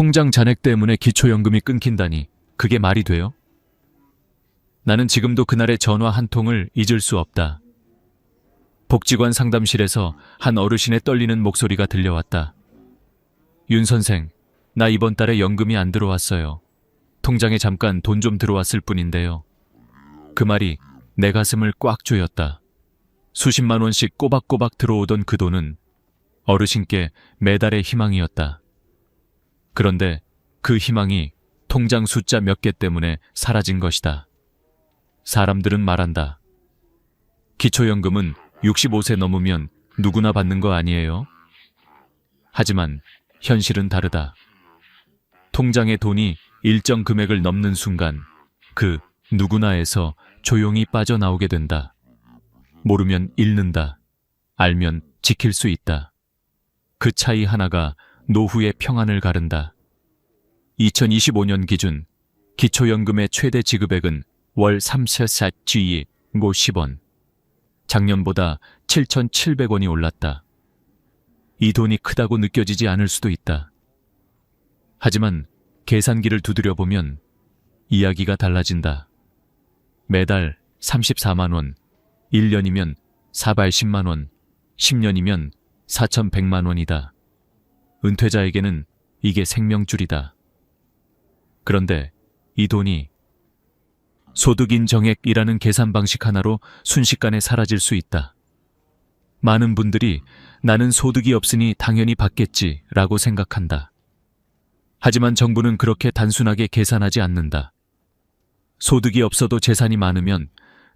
통장 잔액 때문에 기초연금이 끊긴다니 그게 말이 돼요? 나는 지금도 그날의 전화 한 통을 잊을 수 없다. 복지관 상담실에서 한 어르신의 떨리는 목소리가 들려왔다. 윤 선생, 나 이번 달에 연금이 안 들어왔어요. 통장에 잠깐 돈 좀 들어왔을 뿐인데요. 그 말이 내 가슴을 꽉 조였다. 수십만 원씩 꼬박꼬박 들어오던 그 돈은 어르신께 매달의 희망이었다. 그런데 그 희망이 통장 숫자 몇 개 때문에 사라진 것이다. 사람들은 말한다. 기초연금은 65세 넘으면 누구나 받는 거 아니에요? 하지만 현실은 다르다. 통장에 돈이 일정 금액을 넘는 순간 그 누구나에서 조용히 빠져나오게 된다. 모르면 잃는다. 알면 지킬 수 있다. 그 차이 하나가 노후의 평안을 가른다. 2025년 기준 기초연금의 최대 지급액은 월 374G 고 10원. 작년보다 7,700원이 올랐다. 이 돈이 크다고 느껴지지 않을 수도 있다. 하지만 계산기를 두드려 보면 이야기가 달라진다. 매달 34만 원, 1년이면 480만 원, 10년이면 4,100만 원이다. 은퇴자에게는 이게 생명줄이다. 그런데 이 돈이 소득인 정액이라는 계산 방식 하나로 순식간에 사라질 수 있다. 많은 분들이 나는 소득이 없으니 당연히 받겠지라고 생각한다. 하지만 정부는 그렇게 단순하게 계산하지 않는다. 소득이 없어도 재산이 많으면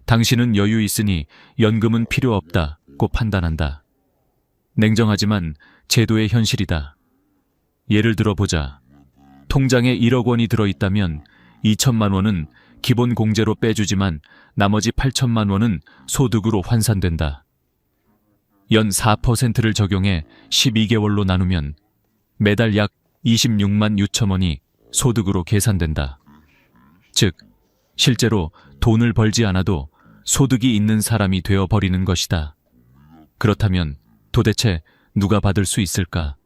당신은 여유 있으니 연금은 필요 없다고 판단한다. 냉정하지만 제도의 현실이다. 예를 들어 보자. 통장에 1억 원이 들어있다면 2천만 원은 기본 공제로 빼주지만 나머지 8천만 원은 소득으로 환산된다. 연 4%를 적용해 12개월로 나누면 매달 약 26만 6천 원이 소득으로 계산된다. 즉, 실제로 돈을 벌지 않아도 소득이 있는 사람이 되어버리는 것이다. 그렇다면 도대체 누가 받을 수 있을까?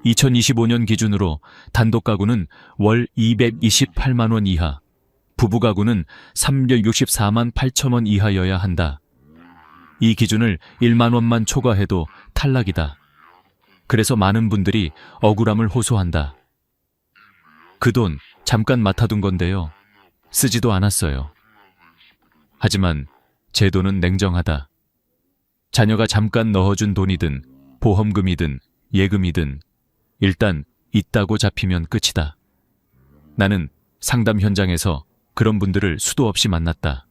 2025년 기준으로 단독 가구는 월 228만 원 이하, 부부 가구는 364만 8천 원 이하여야 한다. 이 기준을 1만 원만 초과해도 탈락이다. 그래서 많은 분들이 억울함을 호소한다. 그 돈 잠깐 맡아둔 건데요. 쓰지도 않았어요. 하지만 제도는 냉정하다. 자녀가 잠깐 넣어준 돈이든 보험금이든 예금이든 일단 있다고 잡히면 끝이다. 나는 상담 현장에서 그런 분들을 수도 없이 만났다.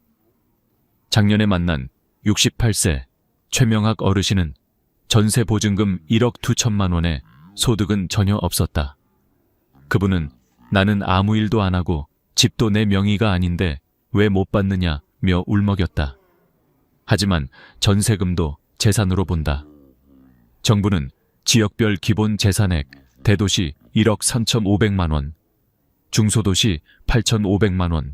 작년에 만난 68세 최명학 어르신은 전세 보증금 1억 2천만 원에 소득은 전혀 없었다. 그분은 나는 아무 일도 안 하고 집도 내 명의가 아닌데 왜 못 받느냐며 울먹였다. 하지만 전세금도 재산으로 본다. 정부는 지역별 기본 재산액 대도시 1억 3,500만 원, 중소도시 8,500만 원,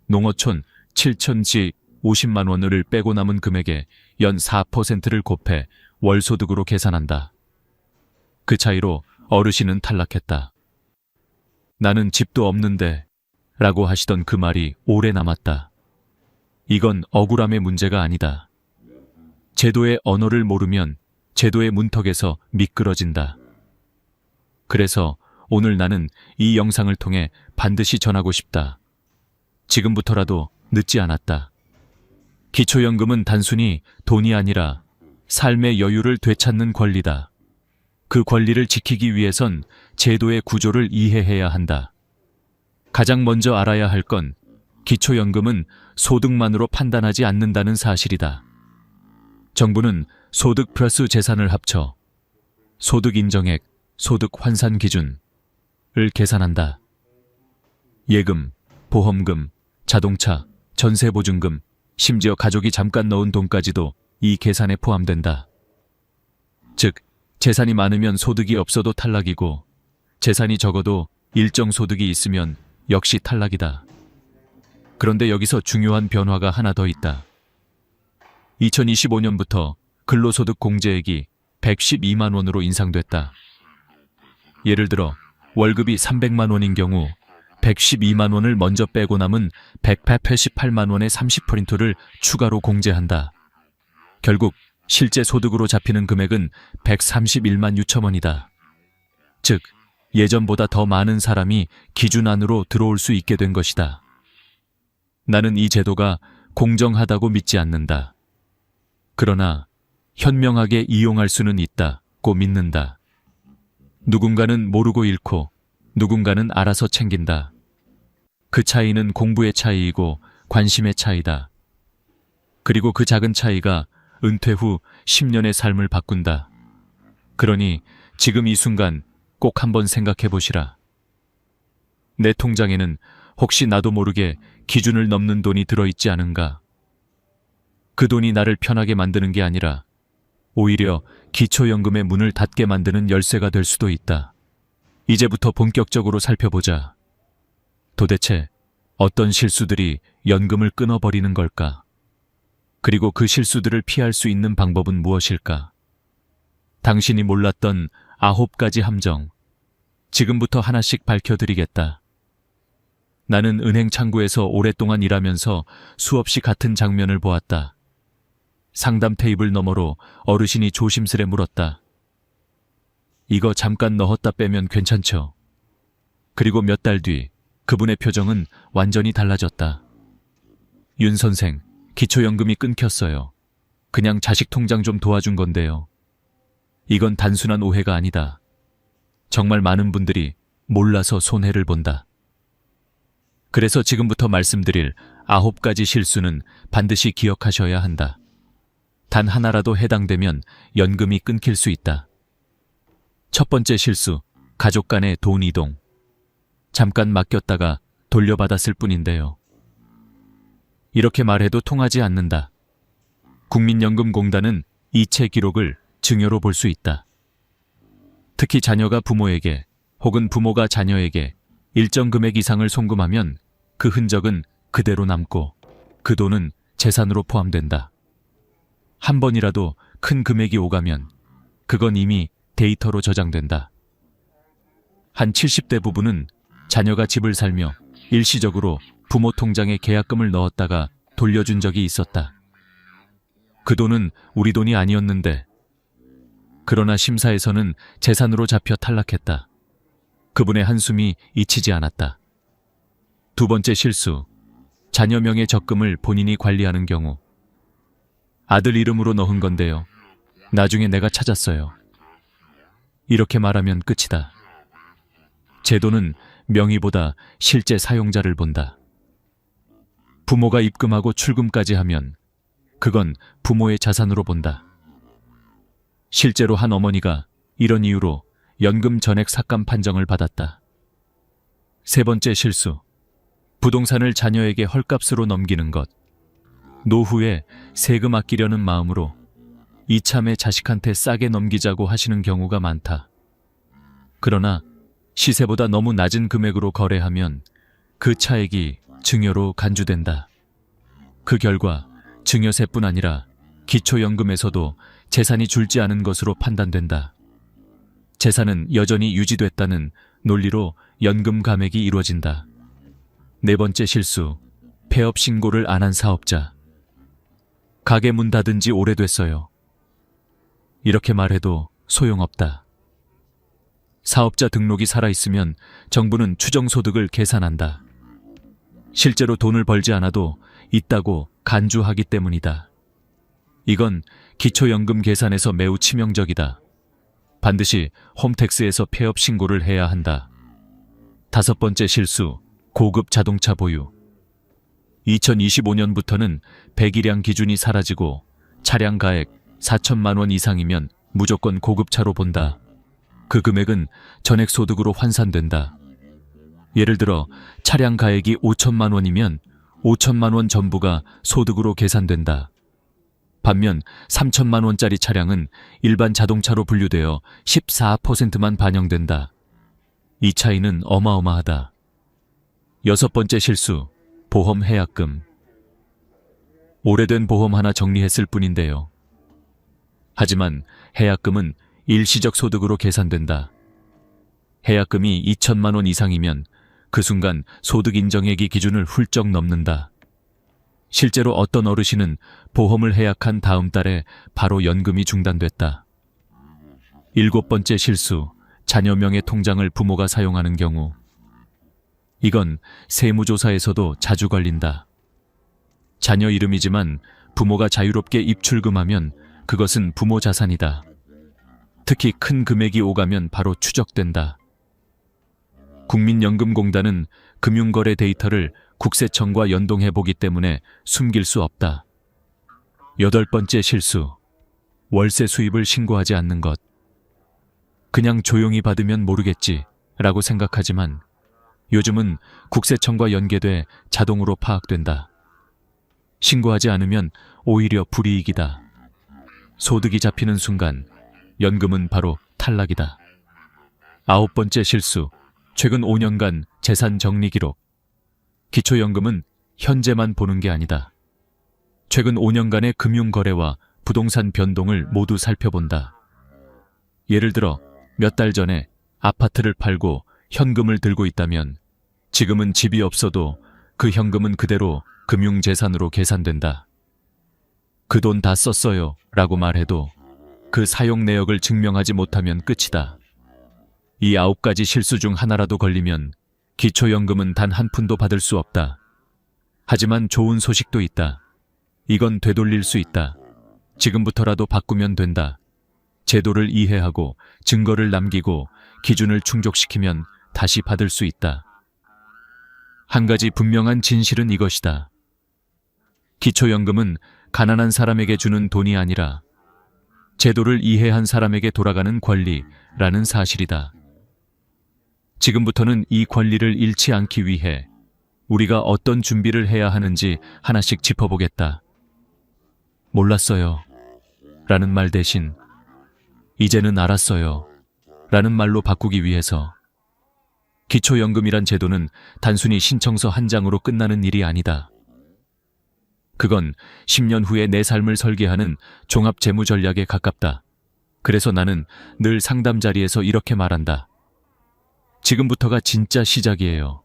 농어촌 7,000지 50만 원을 빼고 남은 금액에 연 4%를 곱해 월소득으로 계산한다. 그 차이로 어르신은 탈락했다. 나는 집도 없는데 라고 하시던 그 말이 오래 남았다. 이건 억울함의 문제가 아니다. 제도의 언어를 모르면 제도의 문턱에서 미끄러진다. 그래서 오늘 나는 이 영상을 통해 반드시 전하고 싶다. 지금부터라도 늦지 않았다. 기초연금은 단순히 돈이 아니라 삶의 여유를 되찾는 권리다. 그 권리를 지키기 위해선 제도의 구조를 이해해야 한다. 가장 먼저 알아야 할 건 기초연금은 소득만으로 판단하지 않는다는 사실이다. 정부는 소득 플러스 재산을 합쳐 소득 인정액, 소득 환산 기준을 계산한다. 예금, 보험금, 자동차, 전세보증금, 심지어 가족이 잠깐 넣은 돈까지도 이 계산에 포함된다. 즉, 재산이 많으면 소득이 없어도 탈락이고 재산이 적어도 일정 소득이 있으면 역시 탈락이다. 그런데 여기서 중요한 변화가 하나 더 있다. 2025년부터 근로소득 공제액이 112만 원으로 인상됐다. 예를 들어 월급이 300만 원인 경우 112만 원을 먼저 빼고 남은 188만 원의 30%를 추가로 공제한다. 결국 실제 소득으로 잡히는 금액은 131만 6천 원이다. 즉, 예전보다 더 많은 사람이 기준 안으로 들어올 수 있게 된 것이다. 나는 이 제도가 공정하다고 믿지 않는다. 그러나 현명하게 이용할 수는 있다고 믿는다. 누군가는 모르고 잃고 누군가는 알아서 챙긴다. 그 차이는 공부의 차이이고 관심의 차이다. 그리고 그 작은 차이가 은퇴 후 10년의 삶을 바꾼다. 그러니 지금 이 순간 꼭 한번 생각해 보시라. 내 통장에는 혹시 나도 모르게 기준을 넘는 돈이 들어있지 않은가? 그 돈이 나를 편하게 만드는 게 아니라 오히려 기초연금의 문을 닫게 만드는 열쇠가 될 수도 있다. 이제부터 본격적으로 살펴보자. 도대체 어떤 실수들이 연금을 끊어버리는 걸까? 그리고 그 실수들을 피할 수 있는 방법은 무엇일까? 당신이 몰랐던 9가지 함정, 지금부터 하나씩 밝혀드리겠다. 나는 은행 창구에서 오랫동안 일하면서 수없이 같은 장면을 보았다. 상담 테이블 너머로 어르신이 조심스레 물었다. 이거 잠깐 넣었다 빼면 괜찮죠? 그리고 몇 달 뒤 그분의 표정은 완전히 달라졌다. 윤 선생, 기초연금이 끊겼어요. 그냥 자식 통장 좀 도와준 건데요. 이건 단순한 오해가 아니다. 정말 많은 분들이 몰라서 손해를 본다. 그래서 지금부터 말씀드릴 9가지 실수는 반드시 기억하셔야 한다. 단 하나라도 해당되면 연금이 끊길 수 있다. 첫 번째 실수, 가족 간의 돈 이동. 잠깐 맡겼다가 돌려받았을 뿐인데요. 이렇게 말해도 통하지 않는다. 국민연금공단은 이체 기록을 증여로 볼 수 있다. 특히 자녀가 부모에게 혹은 부모가 자녀에게 일정 금액 이상을 송금하면 그 흔적은 그대로 남고 그 돈은 재산으로 포함된다. 한 번이라도 큰 금액이 오가면 그건 이미 데이터로 저장된다. 한 70대 부부는 자녀가 집을 살며 일시적으로 부모 통장에 계약금을 넣었다가 돌려준 적이 있었다. 그 돈은 우리 돈이 아니었는데, 그러나 심사에서는 재산으로 잡혀 탈락했다. 그분의 한숨이 잊히지 않았다. 두 번째 실수, 자녀 명의 적금을 본인이 관리하는 경우. 아들 이름으로 넣은 건데요. 나중에 내가 찾았어요. 이렇게 말하면 끝이다. 제도는 명의보다 실제 사용자를 본다. 부모가 입금하고 출금까지 하면 그건 부모의 자산으로 본다. 실제로 한 어머니가 이런 이유로 연금 전액 삭감 판정을 받았다. 세 번째 실수, 부동산을 자녀에게 헐값으로 넘기는 것. 노후에 세금 아끼려는 마음으로 이참에 자식한테 싸게 넘기자고 하시는 경우가 많다. 그러나 시세보다 너무 낮은 금액으로 거래하면 그 차액이 증여로 간주된다. 그 결과 증여세뿐 아니라 기초연금에서도 재산이 줄지 않은 것으로 판단된다. 재산은 여전히 유지됐다는 논리로 연금 감액이 이루어진다. 네 번째 실수, 폐업 신고를 안 한 사업자. 가게 문 닫은 지 오래됐어요. 이렇게 말해도 소용없다. 사업자 등록이 살아있으면 정부는 추정소득을 계산한다. 실제로 돈을 벌지 않아도 있다고 간주하기 때문이다. 이건 기초연금 계산에서 매우 치명적이다. 반드시 홈택스에서 폐업 신고를 해야 한다. 다섯 번째 실수, 고급 자동차 보유. 2025년부터는 배기량 기준이 사라지고 차량 가액 4천만 원 이상이면 무조건 고급차로 본다. 그 금액은 전액 소득으로 환산된다. 예를 들어 차량 가액이 5천만 원이면 5천만 원 전부가 소득으로 계산된다. 반면 3천만 원짜리 차량은 일반 자동차로 분류되어 14%만 반영된다. 이 차이는 어마어마하다. 여섯 번째 실수, 보험 해약금. 오래된 보험 하나 정리했을 뿐인데요. 하지만 해약금은 일시적 소득으로 계산된다. 해약금이 2천만 원 이상이면 그 순간 소득 인정액이 기준을 훌쩍 넘는다. 실제로 어떤 어르신은 보험을 해약한 다음 달에 바로 연금이 중단됐다. 7번째 실수, 자녀 명의 통장을 부모가 사용하는 경우. 이건 세무조사에서도 자주 걸린다. 자녀 이름이지만 부모가 자유롭게 입출금하면 그것은 부모 자산이다. 특히 큰 금액이 오가면 바로 추적된다. 국민연금공단은 금융거래 데이터를 국세청과 연동해보기 때문에 숨길 수 없다. 8번째 실수, 월세 수입을 신고하지 않는 것. 그냥 조용히 받으면 모르겠지 라고 생각하지만 요즘은 국세청과 연계돼 자동으로 파악된다. 신고하지 않으면 오히려 불이익이다. 소득이 잡히는 순간 연금은 바로 탈락이다. 9번째 실수, 최근 5년간 재산 정리 기록. 기초연금은 현재만 보는 게 아니다. 최근 5년간의 금융거래와 부동산 변동을 모두 살펴본다. 예를 들어 몇 달 전에 아파트를 팔고 현금을 들고 있다면 지금은 집이 없어도 그 현금은 그대로 금융재산으로 계산된다. 그 돈 다 썼어요 라고 말해도 그 사용 내역을 증명하지 못하면 끝이다. 이 9가지 실수 중 하나라도 걸리면 기초연금은 단 한 푼도 받을 수 없다. 하지만 좋은 소식도 있다. 이건 되돌릴 수 있다. 지금부터라도 바꾸면 된다. 제도를 이해하고 증거를 남기고 기준을 충족시키면 다시 받을 수 있다. 한 가지 분명한 진실은 이것이다. 기초연금은 가난한 사람에게 주는 돈이 아니라 제도를 이해한 사람에게 돌아가는 권리라는 사실이다. 지금부터는 이 권리를 잃지 않기 위해 우리가 어떤 준비를 해야 하는지 하나씩 짚어보겠다. 몰랐어요 라는 말 대신 이제는 알았어요 라는 말로 바꾸기 위해서. 기초연금이란 제도는 단순히 신청서 한 장으로 끝나는 일이 아니다. 그건 10년 후에 내 삶을 설계하는 종합재무전략에 가깝다. 그래서 나는 늘 상담 자리에서 이렇게 말한다. 지금부터가 진짜 시작이에요.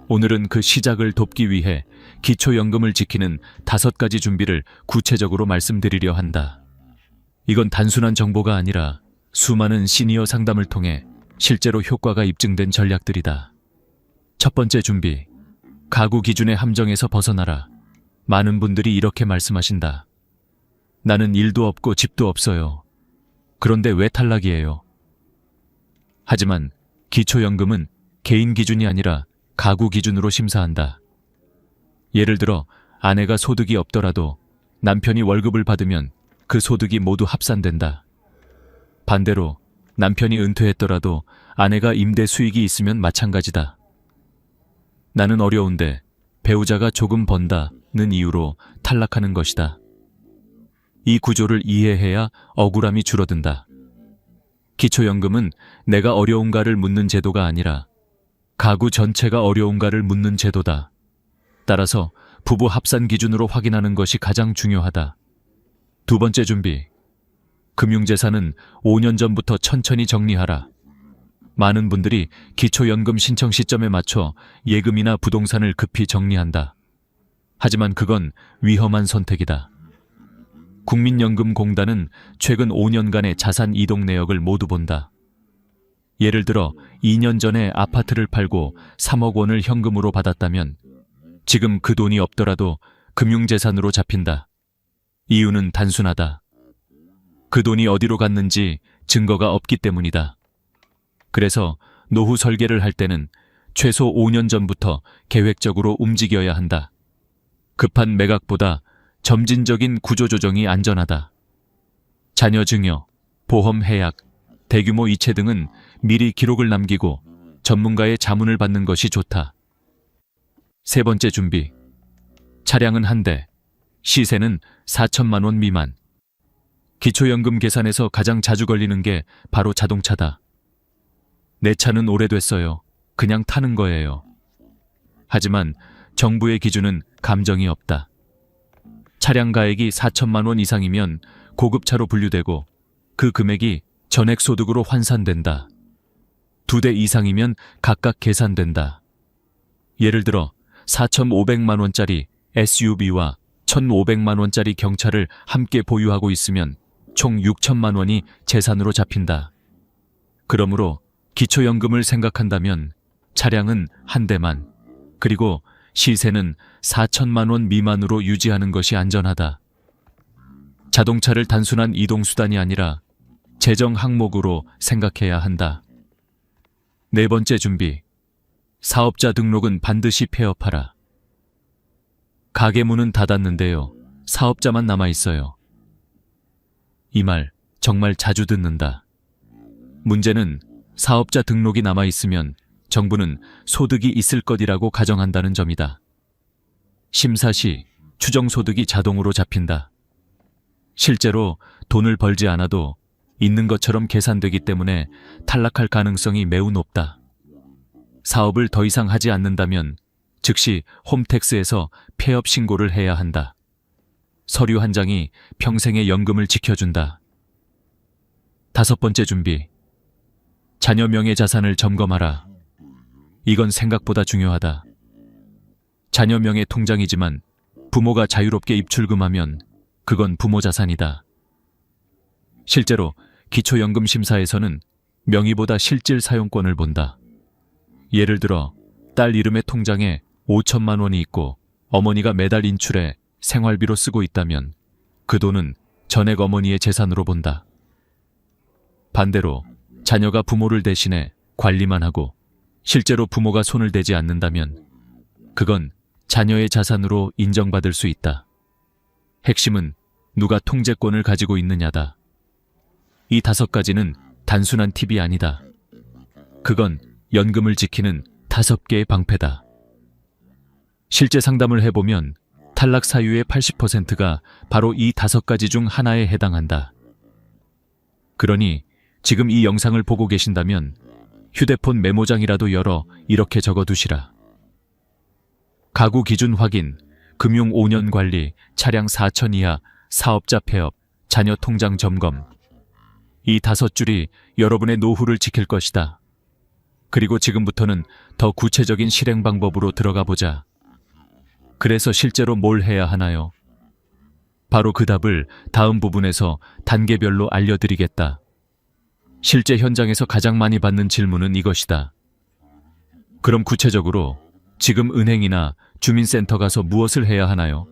오늘은 그 시작을 돕기 위해 기초연금을 지키는 5가지 준비를 구체적으로 말씀드리려 한다. 이건 단순한 정보가 아니라 수많은 시니어 상담을 통해 실제로 효과가 입증된 전략들이다. 첫 번째 준비, 가구 기준의 함정에서 벗어나라. 많은 분들이 이렇게 말씀하신다. 나는 일도 없고 집도 없어요. 그런데 왜 탈락이에요? 하지만 기초연금은 개인 기준이 아니라 가구 기준으로 심사한다. 예를 들어 아내가 소득이 없더라도 남편이 월급을 받으면 그 소득이 모두 합산된다. 반대로 남편이 은퇴했더라도 아내가 임대 수익이 있으면 마찬가지다. 나는 어려운데 배우자가 조금 번다는 이유로 탈락하는 것이다. 이 구조를 이해해야 억울함이 줄어든다. 기초연금은 내가 어려운가를 묻는 제도가 아니라 가구 전체가 어려운가를 묻는 제도다. 따라서 부부 합산 기준으로 확인하는 것이 가장 중요하다. 두 번째 준비. 금융재산은 5년 전부터 천천히 정리하라. 많은 분들이 기초연금 신청 시점에 맞춰 예금이나 부동산을 급히 정리한다. 하지만 그건 위험한 선택이다. 국민연금공단은 최근 5년간의 자산 이동 내역을 모두 본다. 예를 들어 2년 전에 아파트를 팔고 3억 원을 현금으로 받았다면 지금 그 돈이 없더라도 금융재산으로 잡힌다. 이유는 단순하다. 그 돈이 어디로 갔는지 증거가 없기 때문이다. 그래서 노후 설계를 할 때는 최소 5년 전부터 계획적으로 움직여야 한다. 급한 매각보다 점진적인 구조조정이 안전하다. 자녀 증여, 보험 해약, 대규모 이체 등은 미리 기록을 남기고 전문가의 자문을 받는 것이 좋다. 세 번째 준비. 차량은 한 대, 시세는 4천만 원 미만. 기초연금 계산에서 가장 자주 걸리는 게 바로 자동차다. 내 차는 오래됐어요. 그냥 타는 거예요. 하지만 정부의 기준은 감정이 없다. 차량 가액이 4천만 원 이상이면 고급차로 분류되고 그 금액이 전액 소득으로 환산된다. 2대 이상이면 각각 계산된다. 예를 들어 4,500만 원짜리 SUV와 1,500만 원짜리 경차를 함께 보유하고 있으면 총 6천만 원이 재산으로 잡힌다. 그러므로 기초연금을 생각한다면 차량은 한 대만, 그리고 시세는 4천만 원 미만으로 유지하는 것이 안전하다. 자동차를 단순한 이동수단이 아니라 재정 항목으로 생각해야 한다. 네 번째 준비. 사업자 등록은 반드시 폐업하라. 가게 문은 닫았는데요. 사업자만 남아있어요. 이 말 정말 자주 듣는다. 문제는 사업자 등록이 남아있으면 정부는 소득이 있을 것이라고 가정한다는 점이다. 심사 시 추정소득이 자동으로 잡힌다. 실제로 돈을 벌지 않아도 있는 것처럼 계산되기 때문에 탈락할 가능성이 매우 높다. 사업을 더 이상 하지 않는다면 즉시 홈택스에서 폐업 신고를 해야 한다. 서류 한 장이 평생의 연금을 지켜준다. 다섯 번째 준비. 자녀 명의 자산을 점검하라. 이건 생각보다 중요하다. 자녀 명의 통장이지만 부모가 자유롭게 입출금하면 그건 부모 자산이다. 실제로 기초연금 심사에서는 명의보다 실질 사용권을 본다. 예를 들어 딸 이름의 통장에 5천만 원이 있고 어머니가 매달 인출해 생활비로 쓰고 있다면 그 돈은 전액 어머니의 재산으로 본다. 반대로 자녀가 부모를 대신해 관리만 하고 실제로 부모가 손을 대지 않는다면 그건 자녀의 자산으로 인정받을 수 있다. 핵심은 누가 통제권을 가지고 있느냐다. 이 5가지는 단순한 팁이 아니다. 그건 연금을 지키는 5개의 방패다. 실제 상담을 해보면 탈락 사유의 80%가 바로 이 5가지 중 하나에 해당한다. 그러니 지금 이 영상을 보고 계신다면 휴대폰 메모장이라도 열어 이렇게 적어두시라. 가구 기준 확인, 금융 5년 관리, 차량 4천 이하, 사업자 폐업, 자녀 통장 점검. 이 5줄이 여러분의 노후를 지킬 것이다. 그리고 지금부터는 더 구체적인 실행 방법으로 들어가 보자. 그래서 실제로 뭘 해야 하나요? 바로 그 답을 다음 부분에서 단계별로 알려드리겠다. 실제 현장에서 가장 많이 받는 질문은 이것이다. 그럼 구체적으로 지금 은행이나 주민센터 가서 무엇을 해야 하나요?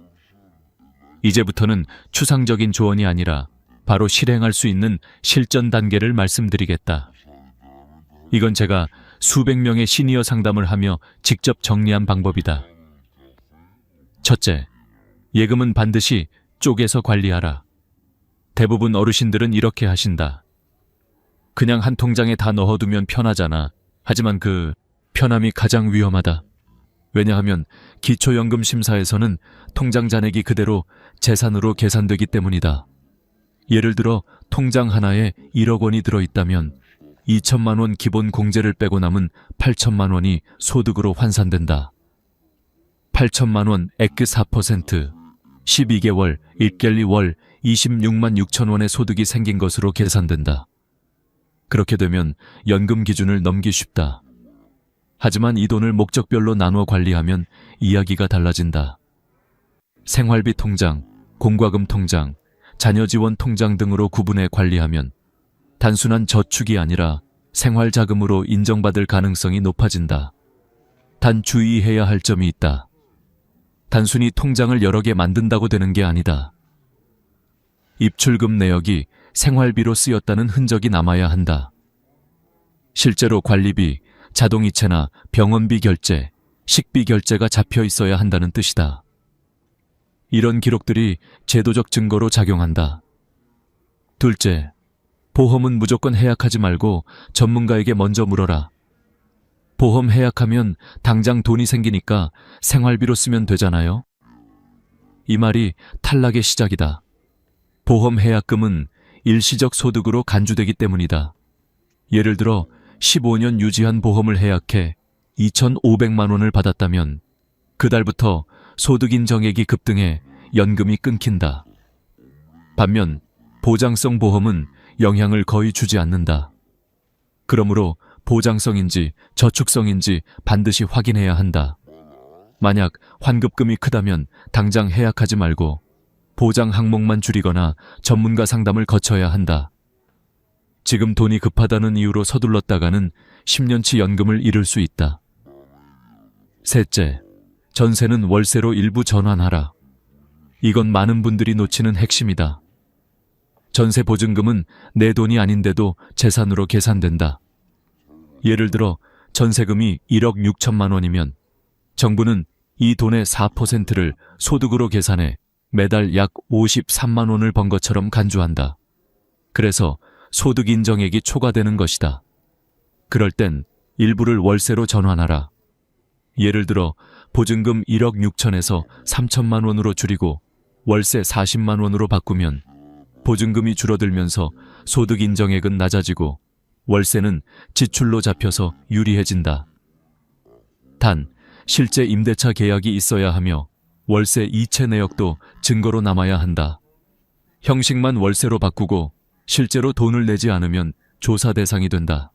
이제부터는 추상적인 조언이 아니라 바로 실행할 수 있는 실전 단계를 말씀드리겠다. 이건 제가 수백 명의 시니어 상담을 하며 직접 정리한 방법이다. 첫째, 예금은 반드시 쪼개서 관리하라. 대부분 어르신들은 이렇게 하신다. 그냥 한 통장에 다 넣어두면 편하잖아. 하지만 그 편함이 가장 위험하다. 왜냐하면 기초연금 심사에서는 통장 잔액이 그대로 재산으로 계산되기 때문이다. 예를 들어 통장 하나에 1억 원이 들어있다면 2천만 원 기본 공제를 빼고 남은 8천만 원이 소득으로 환산된다. 8천만 원 액그 4%, 12개월, 1갤리 월 26만 6천 원의 소득이 생긴 것으로 계산된다. 그렇게 되면 연금 기준을 넘기 쉽다. 하지만 이 돈을 목적별로 나누어 관리하면 이야기가 달라진다. 생활비 통장, 공과금 통장, 자녀 지원 통장 등으로 구분해 관리하면 단순한 저축이 아니라 생활자금으로 인정받을 가능성이 높아진다. 단 주의해야 할 점이 있다. 단순히 통장을 여러 개 만든다고 되는 게 아니다. 입출금 내역이 생활비로 쓰였다는 흔적이 남아야 한다. 실제로 관리비, 자동이체나 병원비 결제, 식비 결제가 잡혀 있어야 한다는 뜻이다. 이런 기록들이 제도적 증거로 작용한다. 둘째, 보험은 무조건 해약하지 말고 전문가에게 먼저 물어라. 보험 해약하면 당장 돈이 생기니까 생활비로 쓰면 되잖아요. 이 말이 탈락의 시작이다. 보험 해약금은 일시적 소득으로 간주되기 때문이다. 예를 들어 15년 유지한 보험을 해약해 2,500만 원을 받았다면 그달부터 소득 인정액이 급등해 연금이 끊긴다. 반면 보장성 보험은 영향을 거의 주지 않는다. 그러므로 보장성인지 저축성인지 반드시 확인해야 한다. 만약 환급금이 크다면 당장 해약하지 말고 보장 항목만 줄이거나 전문가 상담을 거쳐야 한다. 지금 돈이 급하다는 이유로 서둘렀다가는 10년치 연금을 잃을 수 있다. 셋째, 전세는 월세로 일부 전환하라. 이건 많은 분들이 놓치는 핵심이다. 전세 보증금은 내 돈이 아닌데도 재산으로 계산된다. 예를 들어 전세금이 1억 6천만 원이면 정부는 이 돈의 4%를 소득으로 계산해 매달 약 53만 원을 번 것처럼 간주한다. 그래서 소득 인정액이 초과되는 것이다. 그럴 땐 일부를 월세로 전환하라. 예를 들어 보증금 1억 6천에서 3천만 원으로 줄이고 월세 40만 원으로 바꾸면 보증금이 줄어들면서 소득 인정액은 낮아지고 월세는 지출로 잡혀서 유리해진다. 단, 실제 임대차 계약이 있어야 하며 월세 이체 내역도 증거로 남아야 한다. 형식만 월세로 바꾸고 실제로 돈을 내지 않으면 조사 대상이 된다.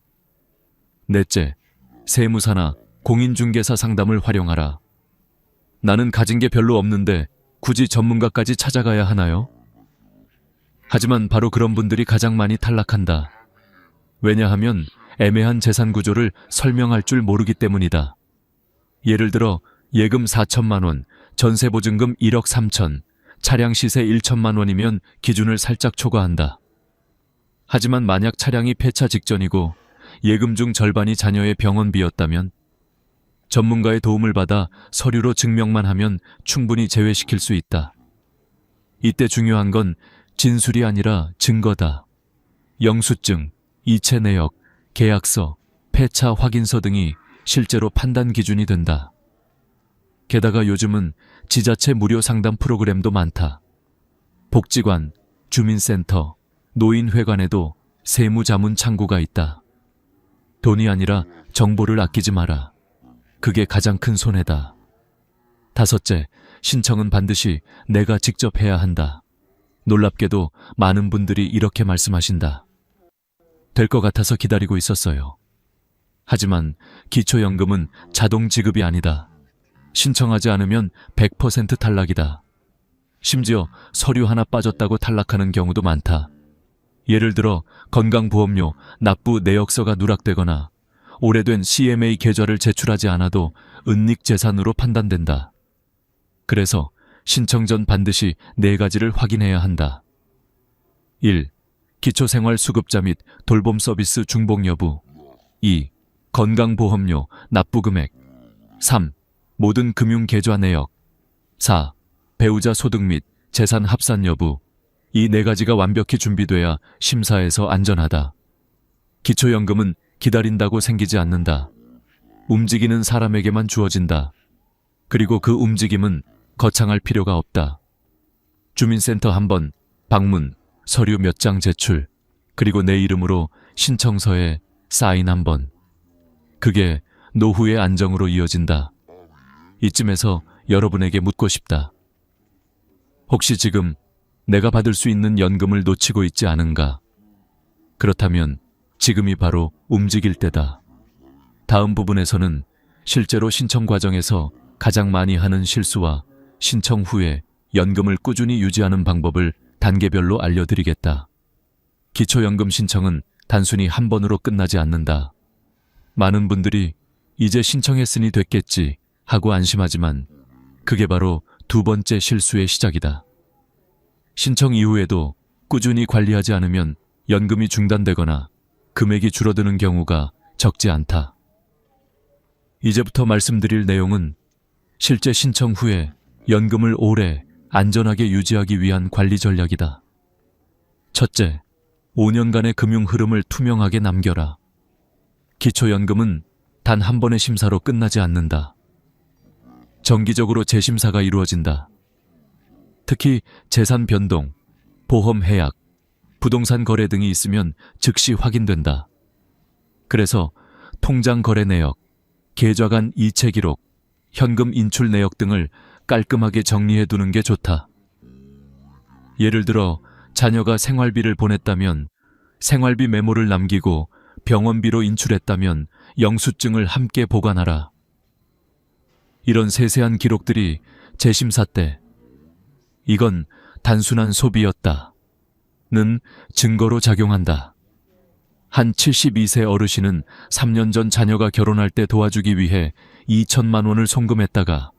넷째, 세무사나 공인중개사 상담을 활용하라. 나는 가진 게 별로 없는데 굳이 전문가까지 찾아가야 하나요? 하지만 바로 그런 분들이 가장 많이 탈락한다. 왜냐하면 애매한 재산 구조를 설명할 줄 모르기 때문이다. 예를 들어 예금 4천만 원, 전세 보증금 1억 3천, 차량 시세 1천만 원이면 기준을 살짝 초과한다. 하지만 만약 차량이 폐차 직전이고 예금 중 절반이 자녀의 병원비였다면 전문가의 도움을 받아 서류로 증명만 하면 충분히 제외시킬 수 있다. 이때 중요한 건 진술이 아니라 증거다. 영수증, 이체 내역, 계약서, 폐차 확인서 등이 실제로 판단 기준이 된다. 게다가 요즘은 지자체 무료 상담 프로그램도 많다. 복지관, 주민센터, 노인회관에도 세무자문 창구가 있다. 돈이 아니라 정보를 아끼지 마라. 그게 가장 큰 손해다. 다섯째, 신청은 반드시 내가 직접 해야 한다. 놀랍게도 많은 분들이 이렇게 말씀하신다. 될 것 같아서 기다리고 있었어요. 하지만 기초연금은 자동 지급이 아니다. 신청하지 않으면 100% 탈락이다. 심지어 서류 하나 빠졌다고 탈락하는 경우도 많다. 예를 들어 건강보험료 납부 내역서가 누락되거나 오래된 CMA 계좌를 제출하지 않아도 은닉재산으로 판단된다. 그래서 신청 전 반드시 4가지를 확인해야 한다. 1. 기초생활수급자 및 돌봄 서비스 중복 여부. 2. 건강보험료 납부 금액. 3. 모든 금융계좌 내역. 4. 배우자 소득 및 재산 합산 여부. 이 4가지가 완벽히 준비돼야 심사에서 안전하다. 기초연금은 기다린다고 생기지 않는다. 움직이는 사람에게만 주어진다. 그리고 그 움직임은 거창할 필요가 없다. 주민센터 한번 방문, 서류 몇 장 제출, 그리고 내 이름으로 신청서에 사인 한번. 그게 노후의 안정으로 이어진다. 이쯤에서 여러분에게 묻고 싶다. 혹시 지금 내가 받을 수 있는 연금을 놓치고 있지 않은가? 그렇다면 지금이 바로 움직일 때다. 다음 부분에서는 실제로 신청 과정에서 가장 많이 하는 실수와 신청 후에 연금을 꾸준히 유지하는 방법을 단계별로 알려드리겠다. 기초연금 신청은 단순히 한 번으로 끝나지 않는다. 많은 분들이 이제 신청했으니 됐겠지 하고 안심하지만 그게 바로 2번째 실수의 시작이다. 신청 이후에도 꾸준히 관리하지 않으면 연금이 중단되거나 금액이 줄어드는 경우가 적지 않다. 이제부터 말씀드릴 내용은 실제 신청 후에 연금을 오래 안전하게 유지하기 위한 관리 전략이다. 첫째, 5년간의 금융 흐름을 투명하게 남겨라. 기초연금은 단 한 번의 심사로 끝나지 않는다. 정기적으로 재심사가 이루어진다. 특히 재산 변동, 보험 해약, 부동산 거래 등이 있으면 즉시 확인된다. 그래서 통장 거래 내역, 계좌 간 이체 기록, 현금 인출 내역 등을 깔끔하게 정리해 두는 게 좋다. 예를 들어 자녀가 생활비를 보냈다면 생활비 메모를 남기고 병원비로 인출했다면 영수증을 함께 보관하라. 이런 세세한 기록들이 재심사 때 이건 단순한 소비였다 는 증거로 작용한다. 한 72세 어르신은 3년 전 자녀가 결혼할 때 도와주기 위해 2천만 원을 송금했다가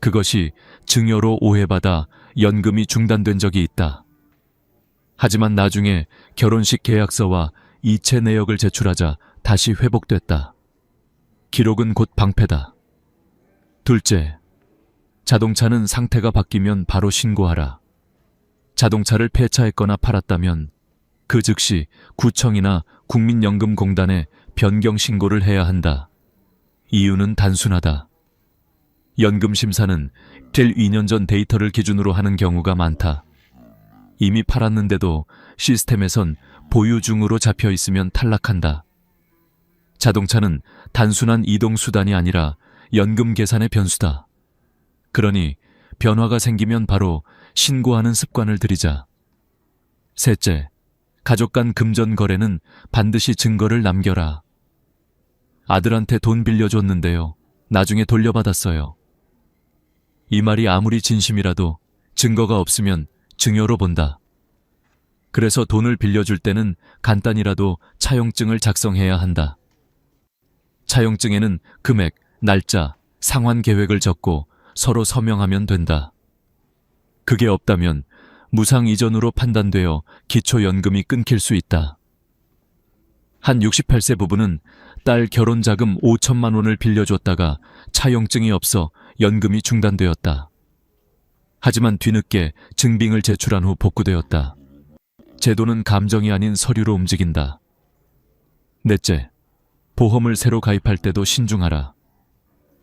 그것이 증여로 오해받아 연금이 중단된 적이 있다. 하지만 나중에 결혼식 계약서와 이체 내역을 제출하자 다시 회복됐다. 기록은 곧 방패다. 둘째, 자동차는 상태가 바뀌면 바로 신고하라. 자동차를 폐차했거나 팔았다면 그 즉시 구청이나 국민연금공단에 변경 신고를 해야 한다. 이유는 단순하다. 연금심사는 될 2년 전 데이터를 기준으로 하는 경우가 많다. 이미 팔았는데도 시스템에선 보유 중으로 잡혀 있으면 탈락한다. 자동차는 단순한 이동수단이 아니라 연금 계산의 변수다. 그러니 변화가 생기면 바로 신고하는 습관을 들이자. 셋째, 가족 간 금전 거래는 반드시 증거를 남겨라. 아들한테 돈 빌려줬는데요. 나중에 돌려받았어요. 이 말이 아무리 진심이라도 증거가 없으면 증여로 본다. 그래서 돈을 빌려줄 때는 간단히라도 차용증을 작성해야 한다. 차용증에는 금액, 날짜, 상환 계획을 적고 서로 서명하면 된다. 그게 없다면 무상 이전으로 판단되어 기초연금이 끊길 수 있다. 한 68세 부부는 딸 결혼자금 5천만 원을 빌려줬다가 차용증이 없어 연금이 중단되었다. 하지만 뒤늦게 증빙을 제출한 후 복구되었다. 제도는 감정이 아닌 서류로 움직인다. 넷째, 보험을 새로 가입할 때도 신중하라.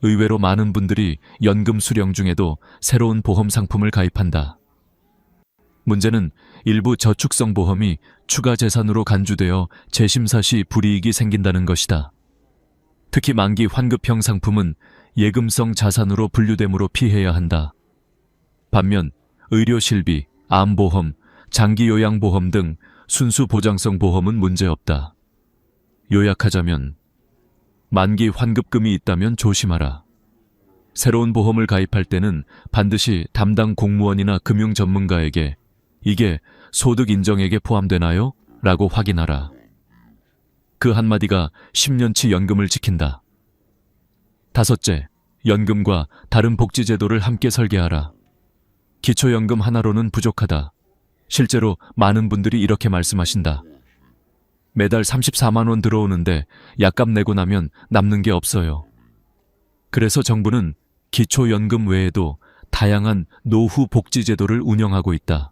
의외로 많은 분들이 연금 수령 중에도 새로운 보험 상품을 가입한다. 문제는 일부 저축성 보험이 추가 재산으로 간주되어 재심사 시 불이익이 생긴다는 것이다. 특히 만기 환급형 상품은 예금성 자산으로 분류되므로 피해야 한다. 반면 의료실비, 암보험, 장기요양보험 등 순수 보장성 보험은 문제없다. 요약하자면 만기 환급금이 있다면 조심하라. 새로운 보험을 가입할 때는 반드시 담당 공무원이나 금융 전문가에게 이게 소득 인정액에 포함되나요? 라고 확인하라. 그 한마디가 10년치 연금을 지킨다. 다섯째, 연금과 다른 복지제도를 함께 설계하라. 기초연금 하나로는 부족하다. 실제로 많은 분들이 이렇게 말씀하신다. 매달 34만 원 들어오는데 약값 내고 나면 남는 게 없어요. 그래서 정부는 기초연금 외에도 다양한 노후 복지제도를 운영하고 있다.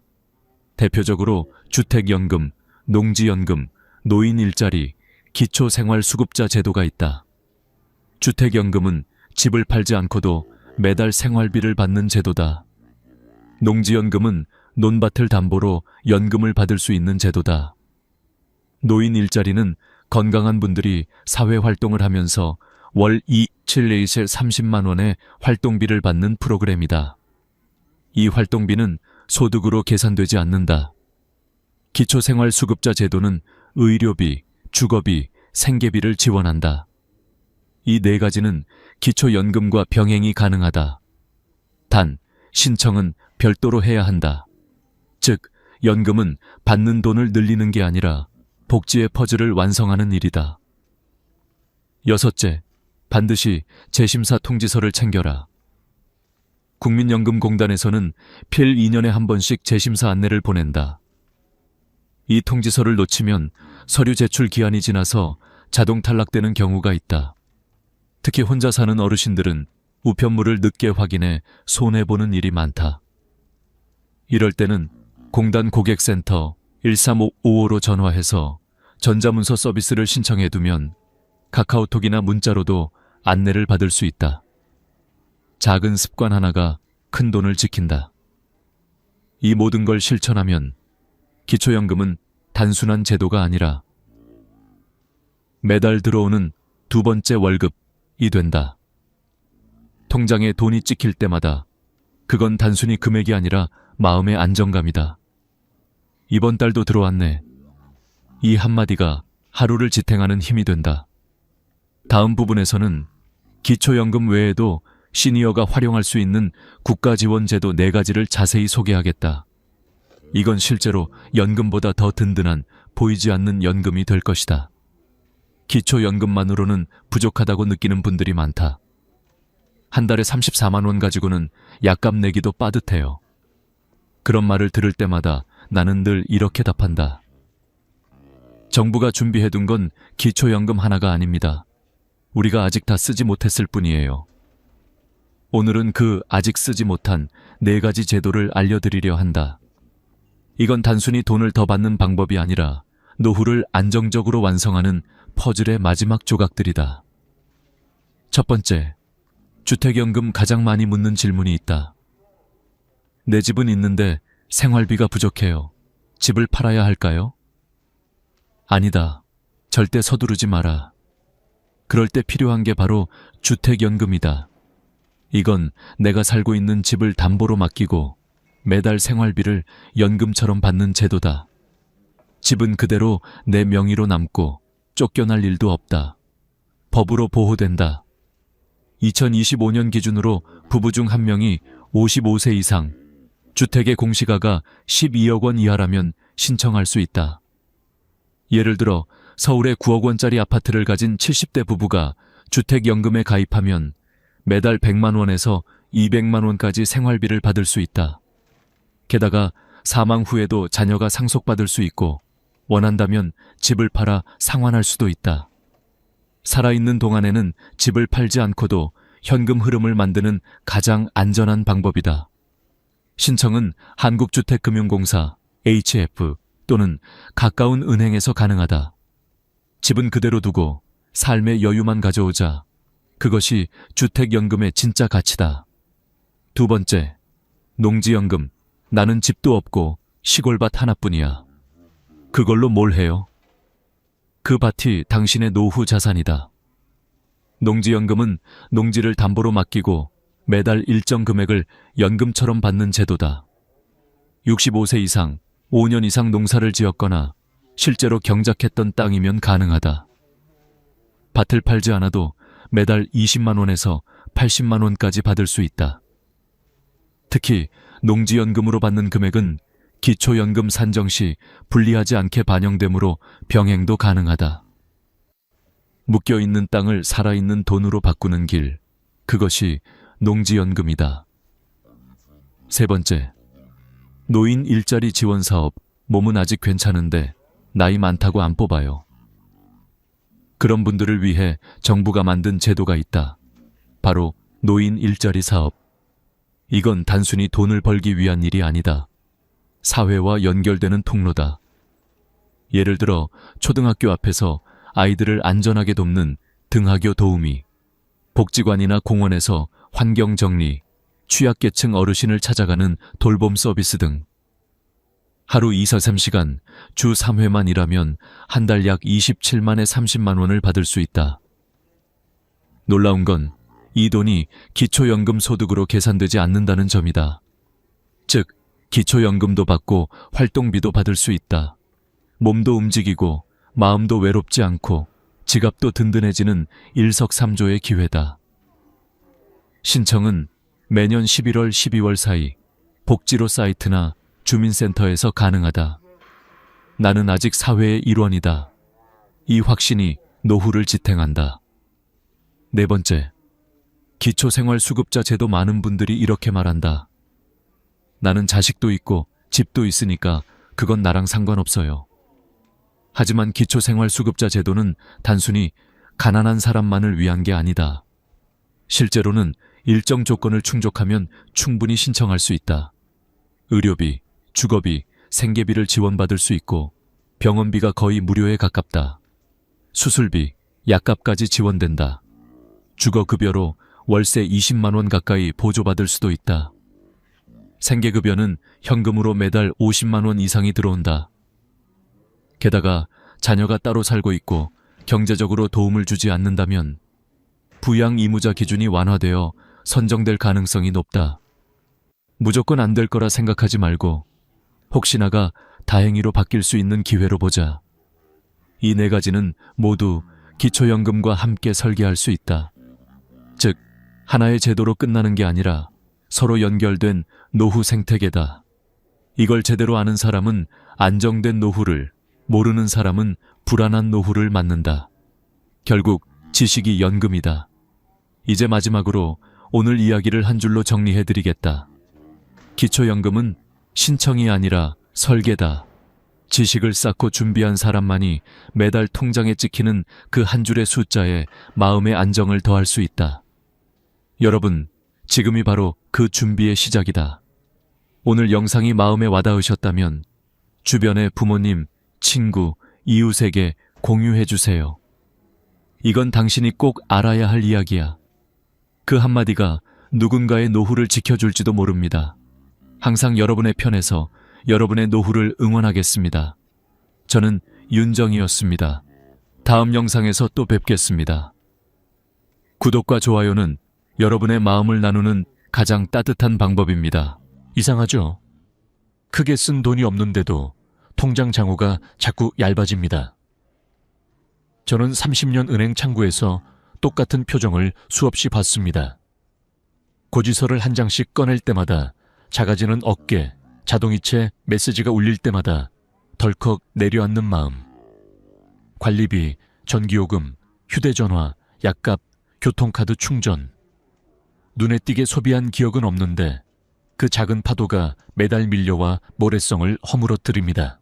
대표적으로 주택연금, 농지연금, 노인일자리, 기초생활수급자 제도가 있다. 주택연금은 집을 팔지 않고도 매달 생활비를 받는 제도다. 농지연금은 논밭을 담보로 연금을 받을 수 있는 제도다. 노인 일자리는 건강한 분들이 사회활동을 하면서 월 2, 7, 2실 30만 원의 활동비를 받는 프로그램이다. 이 활동비는 소득으로 계산되지 않는다. 기초생활수급자 제도는 의료비, 주거비, 생계비를 지원한다. 이 네 가지는 기초연금과 병행이 가능하다. 단, 신청은 별도로 해야 한다. 즉, 연금은 받는 돈을 늘리는 게 아니라 복지의 퍼즐을 완성하는 일이다. 여섯째, 반드시 재심사 통지서를 챙겨라. 국민연금공단에서는 필 2년에 한 번씩 재심사 안내를 보낸다. 이 통지서를 놓치면 서류 제출 기한이 지나서 자동 탈락되는 경우가 있다. 특히 혼자 사는 어르신들은 우편물을 늦게 확인해 손해보는 일이 많다. 이럴 때는 공단 고객센터 13555로 전화해서 전자문서 서비스를 신청해두면 카카오톡이나 문자로도 안내를 받을 수 있다. 작은 습관 하나가 큰 돈을 지킨다. 이 모든 걸 실천하면 기초연금은 단순한 제도가 아니라 매달 들어오는 두 번째 월급이 된다. 통장에 돈이 찍힐 때마다 그건 단순히 금액이 아니라 마음의 안정감이다. 이번 달도 들어왔네. 이 한마디가 하루를 지탱하는 힘이 된다. 다음 부분에서는 기초연금 외에도 시니어가 활용할 수 있는 국가지원제도 4가지를 자세히 소개하겠다. 이건 실제로 연금보다 더 든든한 보이지 않는 연금이 될 것이다. 기초연금만으로는 부족하다고 느끼는 분들이 많다. 한 달에 34만 원 가지고는 약값 내기도 빠듯해요. 그런 말을 들을 때마다 나는 늘 이렇게 답한다. 정부가 준비해둔 건 기초연금 하나가 아닙니다. 우리가 아직 다 쓰지 못했을 뿐이에요. 오늘은 그 아직 쓰지 못한 4가지 제도를 알려드리려 한다. 이건 단순히 돈을 더 받는 방법이 아니라 노후를 안정적으로 완성하는 퍼즐의 마지막 조각들이다. 첫 번째, 주택연금 가장 많이 묻는 질문이 있다. 내 집은 있는데 생활비가 부족해요. 집을 팔아야 할까요? 아니다. 절대 서두르지 마라. 그럴 때 필요한 게 바로 주택연금이다. 이건 내가 살고 있는 집을 담보로 맡기고 매달 생활비를 연금처럼 받는 제도다. 집은 그대로 내 명의로 남고 쫓겨날 일도 없다. 법으로 보호된다. 2025년 기준으로 부부 중 1명이 55세 이상, 주택의 공시가가 12억 원 이하라면 신청할 수 있다. 예를 들어 서울의 9억 원짜리 아파트를 가진 70대 부부가 주택연금에 가입하면 매달 100만 원에서 200만 원까지 생활비를 받을 수 있다. 게다가 사망 후에도 자녀가 상속받을 수 있고 원한다면 집을 팔아 상환할 수도 있다. 살아있는 동안에는 집을 팔지 않고도 현금 흐름을 만드는 가장 안전한 방법이다. 신청은 한국주택금융공사 HF 또는 가까운 은행에서 가능하다. 집은 그대로 두고 삶의 여유만 가져오자. 그것이 주택연금의 진짜 가치다. 두 번째, 농지연금. 나는 집도 없고 시골밭 하나뿐이야. 그걸로 뭘 해요? 그 밭이 당신의 노후 자산이다. 농지연금은 농지를 담보로 맡기고 매달 일정 금액을 연금처럼 받는 제도다. 65세 이상, 5년 이상 농사를 지었거나 실제로 경작했던 땅이면 가능하다. 밭을 팔지 않아도 매달 20만 원에서 80만 원까지 받을 수 있다. 특히 농지연금으로 받는 금액은 기초연금 산정 시 불리하지 않게 반영되므로 병행도 가능하다. 묶여있는 땅을 살아있는 돈으로 바꾸는 길, 그것이 농지연금이다. 세 번째, 노인 일자리 지원 사업. 몸은 아직 괜찮은데 나이 많다고 안 뽑아요. 그런 분들을 위해 정부가 만든 제도가 있다. 바로 노인 일자리 사업. 이건 단순히 돈을 벌기 위한 일이 아니다. 사회와 연결되는 통로다. 예를 들어 초등학교 앞에서 아이들을 안전하게 돕는 등하교 도우미, 복지관이나 공원에서 환경 정리, 취약계층 어르신을 찾아가는 돌봄 서비스 등. 하루 2-3시간, 주 3회만 일하면 한 달 약 27만에 30만 원을 받을 수 있다. 놀라운 건 이 돈이 기초연금 소득으로 계산되지 않는다는 점이다. 즉, 기초연금도 받고 활동비도 받을 수 있다. 몸도 움직이고 마음도 외롭지 않고 지갑도 든든해지는 일석삼조의 기회다. 신청은 매년 11월, 12월 사이 복지로 사이트나 주민센터에서 가능하다. 나는 아직 사회의 일원이다. 이 확신이 노후를 지탱한다. 네 번째, 기초생활수급자 제도. 많은 분들이 이렇게 말한다. 나는 자식도 있고 집도 있으니까 그건 나랑 상관없어요. 하지만 기초생활수급자 제도는 단순히 가난한 사람만을 위한 게 아니다. 실제로는 일정 조건을 충족하면 충분히 신청할 수 있다. 의료비, 주거비, 생계비를 지원받을 수 있고 병원비가 거의 무료에 가깝다. 수술비, 약값까지 지원된다. 주거급여로 월세 20만 원 가까이 보조받을 수도 있다. 생계급여는 현금으로 매달 50만 원 이상이 들어온다. 게다가 자녀가 따로 살고 있고 경제적으로 도움을 주지 않는다면 부양 의무자 기준이 완화되어 선정될 가능성이 높다. 무조건 안 될 거라 생각하지 말고 혹시나가 다행히로 바뀔 수 있는 기회로 보자. 이 네 가지는 모두 기초연금과 함께 설계할 수 있다. 즉, 하나의 제도로 끝나는 게 아니라 서로 연결된 노후 생태계다. 이걸 제대로 아는 사람은 안정된 노후를, 모르는 사람은 불안한 노후를 맞는다. 결국 지식이 연금이다. 이제 마지막으로 오늘 이야기를 한 줄로 정리해드리겠다. 기초연금은 신청이 아니라 설계다. 지식을 쌓고 준비한 사람만이 매달 통장에 찍히는 그 한 줄의 숫자에 마음의 안정을 더할 수 있다. 여러분, 지금이 바로 그 준비의 시작이다. 오늘 영상이 마음에 와닿으셨다면 주변의 부모님, 친구, 이웃에게 공유해주세요. 이건 당신이 꼭 알아야 할 이야기야. 그 한마디가 누군가의 노후를 지켜줄지도 모릅니다. 항상 여러분의 편에서 여러분의 노후를 응원하겠습니다. 저는 윤정이었습니다. 다음 영상에서 또 뵙겠습니다. 구독과 좋아요는 여러분의 마음을 나누는 가장 따뜻한 방법입니다. 이상하죠? 크게 쓴 돈이 없는데도 통장 잔고가 자꾸 얇아집니다. 저는 30년 은행 창구에서 똑같은 표정을 수없이 봤습니다. 고지서를 한 장씩 꺼낼 때마다 작아지는 어깨, 자동이체 메시지가 울릴 때마다 덜컥 내려앉는 마음. 관리비, 전기요금, 휴대전화, 약값, 교통카드 충전. 눈에 띄게 소비한 기억은 없는데 그 작은 파도가 매달 밀려와 모래성을 허물어뜨립니다.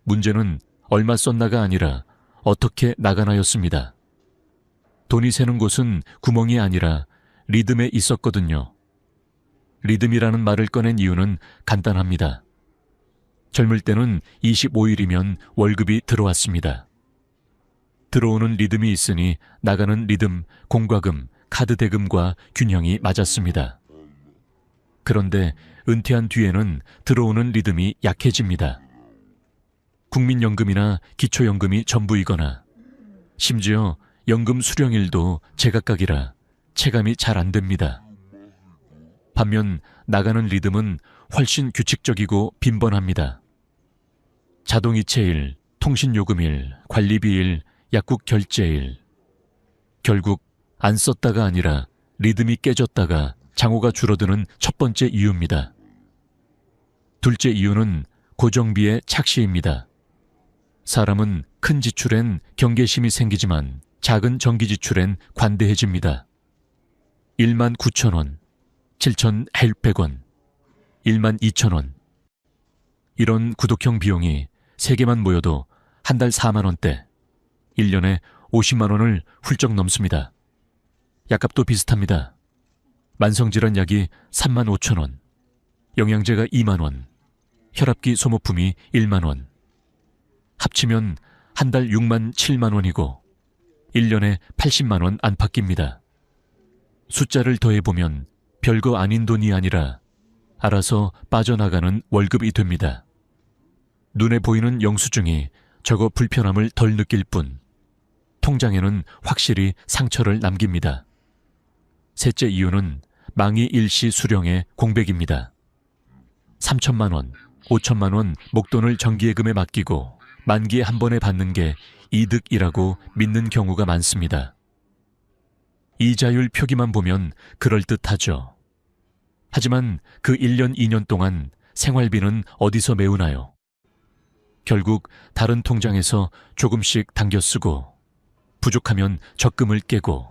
문제는 얼마 썼나가 아니라 어떻게 나가나였습니다. 돈이 새는 곳은 구멍이 아니라 리듬에 있었거든요. 리듬이라는 말을 꺼낸 이유는 간단합니다. 젊을 때는 25일이면 월급이 들어왔습니다. 들어오는 리듬이 있으니 나가는 리듬, 공과금, 카드 대금과 균형이 맞았습니다. 그런데 은퇴한 뒤에는 들어오는 리듬이 약해집니다. 국민연금이나 기초연금이 전부이거나 심지어 연금 수령일도 제각각이라 체감이 잘 안 됩니다. 반면 나가는 리듬은 훨씬 규칙적이고 빈번합니다. 자동이체일, 통신요금일, 관리비일, 약국 결제일. 결국 안 썼다가 아니라 리듬이 깨졌다가 잔고가 줄어드는 첫 번째 이유입니다. 둘째 이유는 고정비의 착시입니다. 사람은 큰 지출엔 경계심이 생기지만 작은 정기 지출엔 관대해집니다. 19,000원, 7,800원, 12,000원. 이런 구독형 비용이 3개만 모여도 한 달 4만 원대, 1년에 50만 원을 훌쩍 넘습니다. 약값도 비슷합니다. 만성질환 약이 3만 5천 원, 영양제가 2만 원, 혈압기 소모품이 1만 원. 합치면 한 달 6만 7만 원이고 1년에 80만 원 안팎입니다. 숫자를 더해보면 별거 아닌 돈이 아니라 알아서 빠져나가는 월급이 됩니다. 눈에 보이는 영수증이 저거 불편함을 덜 느낄 뿐 통장에는 확실히 상처를 남깁니다. 셋째 이유는 망이 일시 수령의 공백입니다. 3천만 원, 5천만 원 목돈을 정기예금에 맡기고 만기에 한 번에 받는 게 이득이라고 믿는 경우가 많습니다. 이자율 표기만 보면 그럴듯하죠. 하지만 그 1년, 2년 동안 생활비는 어디서 메우나요? 결국 다른 통장에서 조금씩 당겨 쓰고 부족하면 적금을 깨고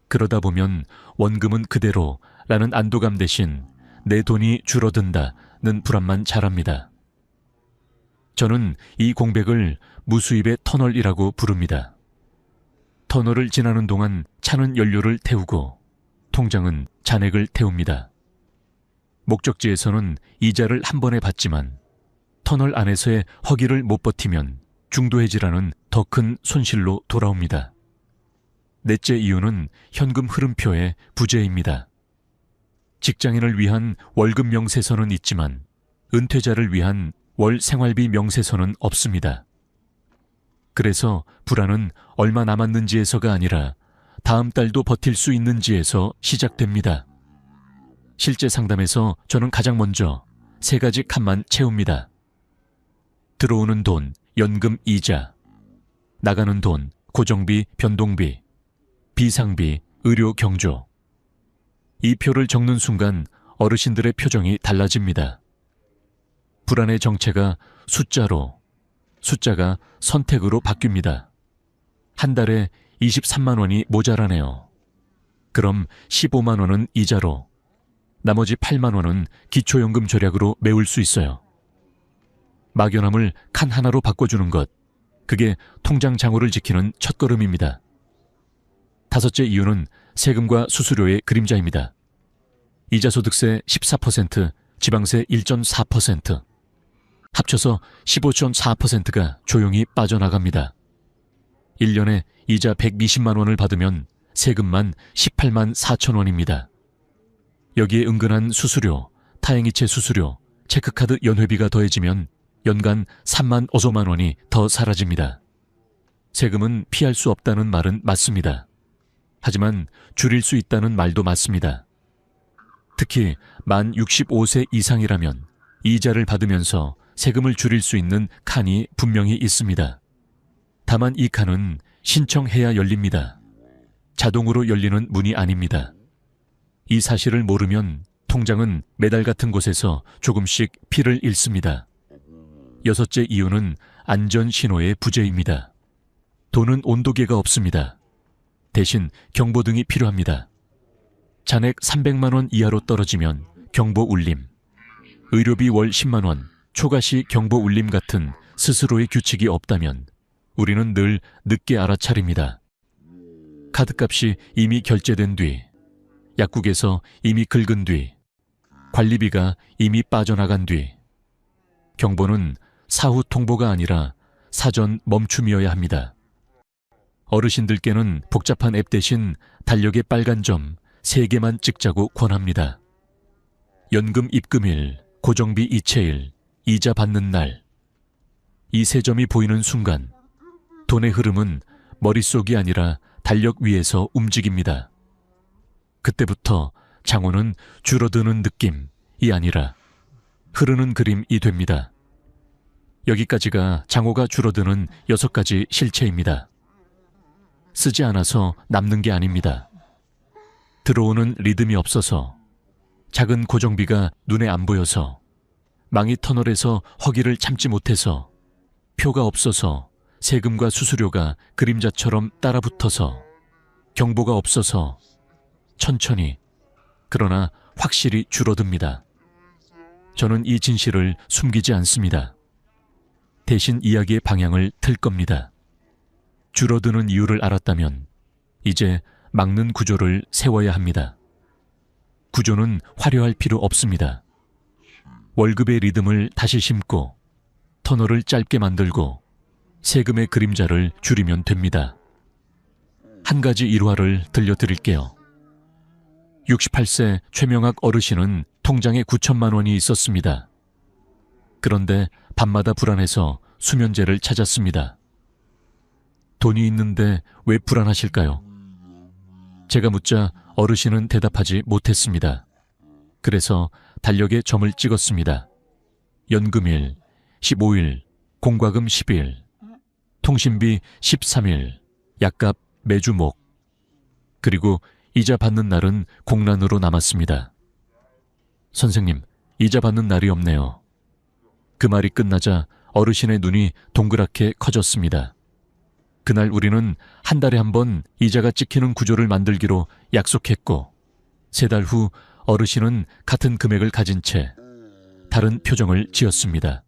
그러다 보면 원금은 그대로라는 안도감 대신 내 돈이 줄어든다는 불안만 자랍니다. 저는 이 공백을 무수입의 터널이라고 부릅니다. 터널을 지나는 동안 차는 연료를 태우고 통장은 잔액을 태웁니다. 목적지에서는 이자를 한 번에 받지만 터널 안에서의 허기를 못 버티면 중도해지라는 더 큰 손실로 돌아옵니다. 넷째 이유는 현금 흐름표의 부재입니다. 직장인을 위한 월급 명세서는 있지만 은퇴자를 위한 월 생활비 명세서는 없습니다. 그래서 불안은 얼마 남았는지에서가 아니라 다음 달도 버틸 수 있는지에서 시작됩니다. 실제 상담에서 저는 가장 먼저 3가지 칸만 채웁니다. 들어오는 돈, 연금, 이자, 나가는 돈, 고정비, 변동비, 비상비, 의료 경조. 이 표를 적는 순간 어르신들의 표정이 달라집니다. 불안의 정체가 숫자로, 숫자가 선택으로 바뀝니다. 한 달에 23만 원이 모자라네요. 그럼 15만 원은 이자로, 나머지 8만 원은 기초연금 절약으로 메울 수 있어요. 막연함을 칸 하나로 바꿔주는 것, 그게 통장 장호를 지키는 첫걸음입니다. 다섯째 이유는 세금과 수수료의 그림자입니다. 이자소득세 14%, 지방세 1.4%, 합쳐서 15.4%가 조용히 빠져나갑니다. 1년에 이자 120만 원을 받으면 세금만 18만 4천 원입니다. 여기에 은근한 수수료, 타행이체 수수료, 체크카드 연회비가 더해지면 연간 3만 5만 원이 더 사라집니다. 세금은 피할 수 없다는 말은 맞습니다. 하지만 줄일 수 있다는 말도 맞습니다. 특히 만 65세 이상이라면 이자를 받으면서 세금을 줄일 수 있는 칸이 분명히 있습니다. 다만 이 칸은 신청해야 열립니다. 자동으로 열리는 문이 아닙니다. 이 사실을 모르면 통장은 메달 같은 곳에서 조금씩 피를 잃습니다. 여섯째 이유는 안전신호의 부재입니다. 돈은 온도계가 없습니다. 대신 경보등이 필요합니다. 잔액 300만 원 이하로 떨어지면 경보 울림, 의료비 월 10만 원, 초과시 경보 울림 같은 스스로의 규칙이 없다면 우리는 늘 늦게 알아차립니다. 카드값이 이미 결제된 뒤, 약국에서 이미 긁은 뒤, 관리비가 이미 빠져나간 뒤, 경보는 사후 통보가 아니라 사전 멈춤이어야 합니다. 어르신들께는 복잡한 앱 대신 달력의 빨간 점 3개만 찍자고 권합니다. 연금 입금일, 고정비 이체일, 이자 받는 날. 이 3점이 보이는 순간 돈의 흐름은 머릿속이 아니라 달력 위에서 움직입니다. 그때부터 장호는 줄어드는 느낌이 아니라 흐르는 그림이 됩니다. 여기까지가 장호가 줄어드는 6가지 실체입니다. 쓰지 않아서 남는 게 아닙니다. 들어오는 리듬이 없어서, 작은 고정비가 눈에 안 보여서, 망이 터널에서 허기를 참지 못해서, 표가 없어서, 세금과 수수료가 그림자처럼 따라붙어서, 경보가 없어서 천천히, 그러나 확실히 줄어듭니다. 저는 이 진실을 숨기지 않습니다. 대신 이야기의 방향을 틀 겁니다. 줄어드는 이유를 알았다면 이제 막는 구조를 세워야 합니다. 구조는 화려할 필요 없습니다. 월급의 리듬을 다시 심고 터널을 짧게 만들고 세금의 그림자를 줄이면 됩니다. 한 가지 일화를 들려드릴게요. 68세 최명학 어르신은 통장에 9천만 원이 있었습니다. 그런데 밤마다 불안해서 수면제를 찾았습니다. 돈이 있는데 왜 불안하실까요? 제가 묻자 어르신은 대답하지 못했습니다. 그래서 달력에 점을 찍었습니다. 연금일 15일, 공과금 10일, 통신비 13일, 약값 매주 목, 그리고 이자 받는 날은 공란으로 남았습니다. 선생님, 이자 받는 날이 없네요. 그 말이 끝나자 어르신의 눈이 동그랗게 커졌습니다. 그날 우리는 한 달에 한 번 이자가 찍히는 구조를 만들기로 약속했고 3달 후 어르신은 같은 금액을 가진 채 다른 표정을 지었습니다.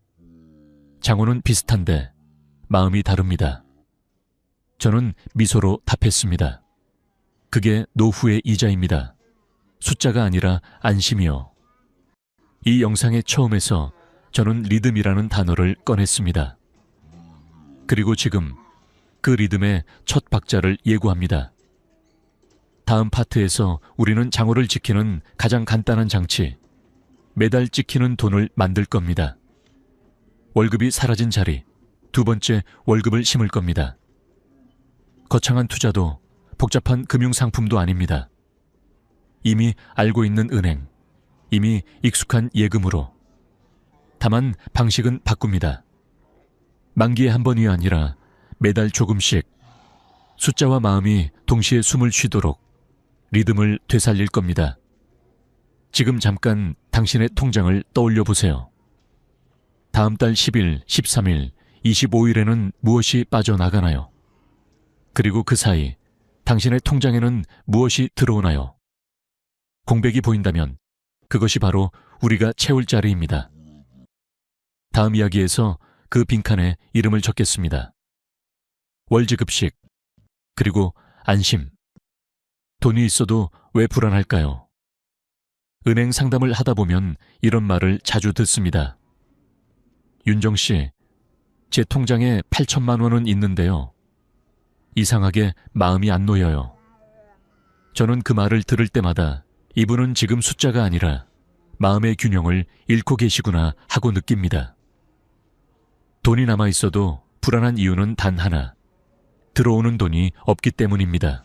장호는 비슷한데 마음이 다릅니다. 저는 미소로 답했습니다. 그게 노후의 이자입니다. 숫자가 아니라 안심이요. 이 영상의 처음에서 저는 리듬이라는 단어를 꺼냈습니다. 그리고 지금 그 리듬의 첫 박자를 예고합니다. 다음 파트에서 우리는 장호를 지키는 가장 간단한 장치, 매달 찍히는 돈을 만들 겁니다. 월급이 사라진 자리, 2번째 월급을 심을 겁니다. 거창한 투자도 복잡한 금융상품도 아닙니다. 이미 알고 있는 은행, 이미 익숙한 예금으로. 다만 방식은 바꿉니다. 만기에 한 번이 아니라 매달 조금씩 숫자와 마음이 동시에 숨을 쉬도록 리듬을 되살릴 겁니다. 지금 잠깐 당신의 통장을 떠올려 보세요. 다음 달 10일, 13일, 25일에는 무엇이 빠져나가나요? 그리고 그 사이 당신의 통장에는 무엇이 들어오나요? 공백이 보인다면 그것이 바로 우리가 채울 자리입니다. 다음 이야기에서 그 빈칸에 이름을 적겠습니다. 월지급식, 그리고 안심. 돈이 있어도 왜 불안할까요? 은행 상담을 하다 보면 이런 말을 자주 듣습니다. 윤정 씨, 제 통장에 8천만 원은 있는데요. 이상하게 마음이 안 놓여요. 저는 그 말을 들을 때마다 이분은 지금 숫자가 아니라 마음의 균형을 잃고 계시구나 하고 느낍니다. 돈이 남아 있어도 불안한 이유는 단 하나. 들어오는 돈이 없기 때문입니다.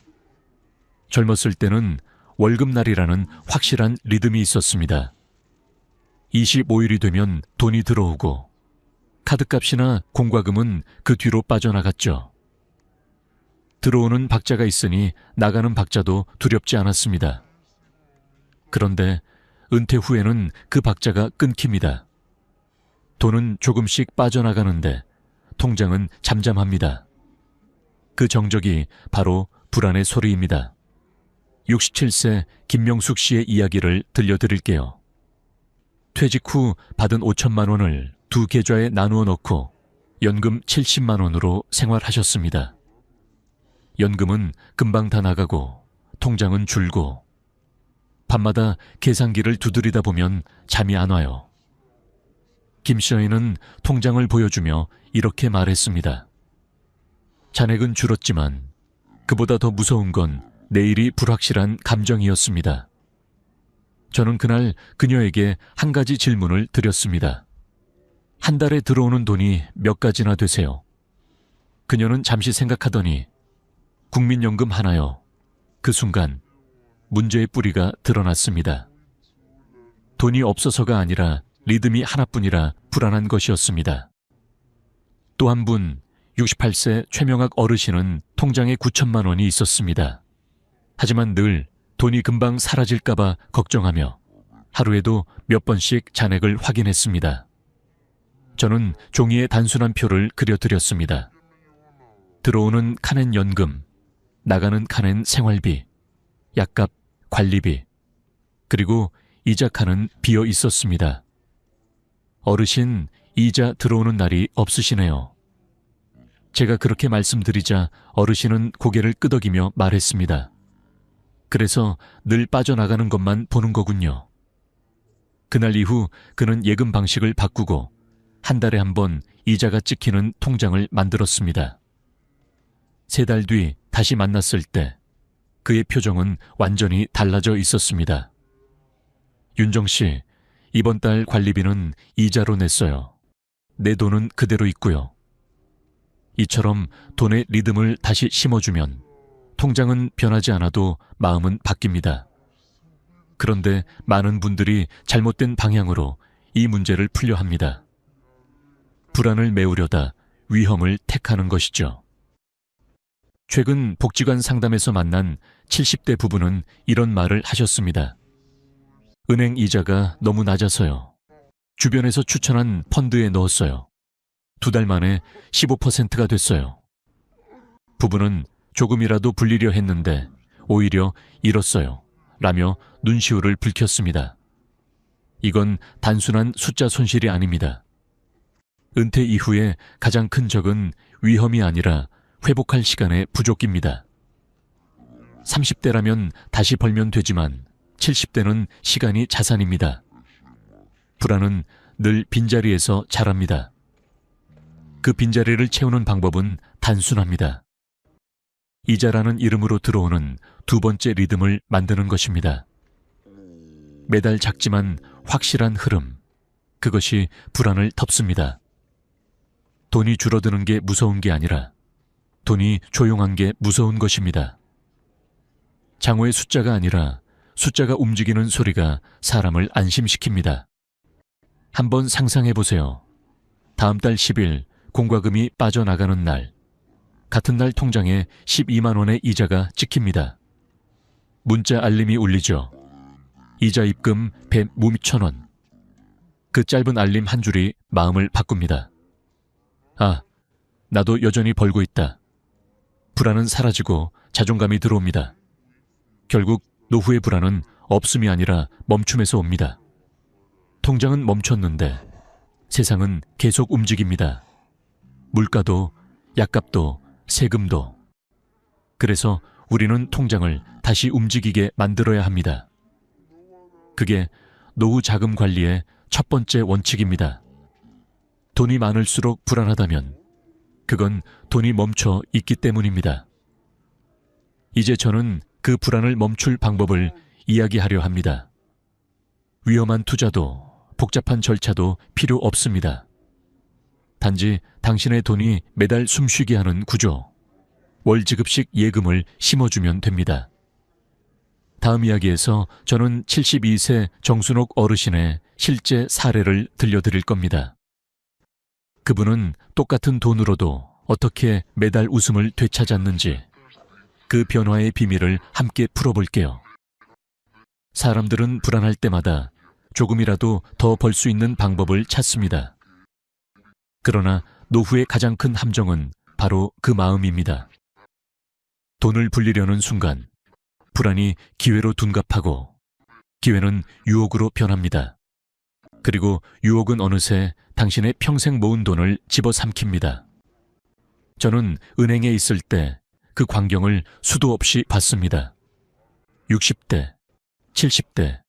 젊었을 때는 월급날이라는 확실한 리듬이 있었습니다. 25일이 되면 돈이 들어오고 카드값이나 공과금은 그 뒤로 빠져나갔죠. 들어오는 박자가 있으니 나가는 박자도 두렵지 않았습니다. 그런데 은퇴 후에는 그 박자가 끊깁니다. 돈은 조금씩 빠져나가는데 통장은 잠잠합니다. 그 정적이 바로 불안의 소리입니다. 67세 김명숙 씨의 이야기를 들려드릴게요. 퇴직 후 받은 5천만 원을 두 계좌에 나누어 넣고 연금 70만 원으로 생활하셨습니다. 연금은 금방 다 나가고 통장은 줄고 밤마다 계산기를 두드리다 보면 잠이 안 와요. 김 씨는 통장을 보여주며 이렇게 말했습니다. 잔액은 줄었지만 그보다 더 무서운 건 내일이 불확실한 감정이었습니다. 저는 그날 그녀에게 한 가지 질문을 드렸습니다. 한 달에 들어오는 돈이 몇 가지나 되세요? 그녀는 잠시 생각하더니 국민연금 하나요. 그 순간 문제의 뿌리가 드러났습니다. 돈이 없어서가 아니라 리듬이 하나뿐이라 불안한 것이었습니다. 또 한 분, 68세 최명학 어르신은 통장에 9천만 원이 있었습니다. 하지만 늘 돈이 금방 사라질까봐 걱정하며 하루에도 몇 번씩 잔액을 확인했습니다. 저는 종이에 단순한 표를 그려드렸습니다. 들어오는 칸엔 연금, 나가는 칸엔 생활비, 약값, 관리비, 그리고 이자 칸은 비어 있었습니다. 어르신, 이자 들어오는 날이 없으시네요. 제가 그렇게 말씀드리자 어르신은 고개를 끄덕이며 말했습니다. 그래서 늘 빠져나가는 것만 보는 거군요. 그날 이후 그는 예금 방식을 바꾸고 한 달에 한 번 이자가 찍히는 통장을 만들었습니다. 3달 뒤 다시 만났을 때 그의 표정은 완전히 달라져 있었습니다. 윤정 씨, 이번 달 관리비는 이자로 냈어요. 내 돈은 그대로 있고요. 이처럼 돈의 리듬을 다시 심어주면 통장은 변하지 않아도 마음은 바뀝니다. 그런데 많은 분들이 잘못된 방향으로 이 문제를 풀려 합니다. 불안을 메우려다 위험을 택하는 것이죠. 최근 복지관 상담에서 만난 70대 부부는 이런 말을 하셨습니다. 은행 이자가 너무 낮아서요. 주변에서 추천한 펀드에 넣었어요. 2달 만에 15%가 됐어요. 부부는 조금이라도 불리려 했는데 오히려 잃었어요. 라며 눈시울을 붉혔습니다. 이건 단순한 숫자 손실이 아닙니다. 은퇴 이후에 가장 큰 적은 위험이 아니라 회복할 시간의 부족입니다. 30대라면 다시 벌면 되지만 70대는 시간이 자산입니다. 불안은 늘 빈자리에서 자랍니다. 그 빈자리를 채우는 방법은 단순합니다. 이자라는 이름으로 들어오는 두 번째 리듬을 만드는 것입니다. 매달 작지만 확실한 흐름, 그것이 불안을 덮습니다. 돈이 줄어드는 게 무서운 게 아니라 돈이 조용한 게 무서운 것입니다. 장어의 숫자가 아니라 숫자가 움직이는 소리가 사람을 안심시킵니다. 한번 상상해 보세요. 다음 달 10일 공과금이 빠져나가는 날, 같은 날 통장에 12만 원의 이자가 찍힙니다. 문자 알림이 울리죠. 이자 입금 100,000원. 그 짧은 알림 한 줄이 마음을 바꿉니다. 아, 나도 여전히 벌고 있다. 불안은 사라지고 자존감이 들어옵니다. 결국 노후의 불안은 없음이 아니라 멈춤에서 옵니다. 통장은 멈췄는데 세상은 계속 움직입니다. 물가도, 약값도, 세금도. 그래서 우리는 통장을 다시 움직이게 만들어야 합니다. 그게 노후 자금 관리의 첫 번째 원칙입니다. 돈이 많을수록 불안하다면 그건 돈이 멈춰 있기 때문입니다. 이제 저는 그 불안을 멈출 방법을 이야기하려 합니다. 위험한 투자도 복잡한 절차도 필요 없습니다. 단지 당신의 돈이 매달 숨쉬게 하는 구조, 월지급식 예금을 심어주면 됩니다. 다음 이야기에서 저는 72세 정순옥 어르신의 실제 사례를 들려드릴 겁니다. 그분은 똑같은 돈으로도 어떻게 매달 웃음을 되찾았는지 그 변화의 비밀을 함께 풀어볼게요. 사람들은 불안할 때마다 조금이라도 더 벌 수 있는 방법을 찾습니다. 그러나 노후의 가장 큰 함정은 바로 그 마음입니다. 돈을 불리려는 순간 불안이 기회로 둔갑하고 기회는 유혹으로 변합니다. 그리고 유혹은 어느새 당신의 평생 모은 돈을 집어삼킵니다. 저는 은행에 있을 때 그 광경을 수도 없이 봤습니다. 60대, 70대,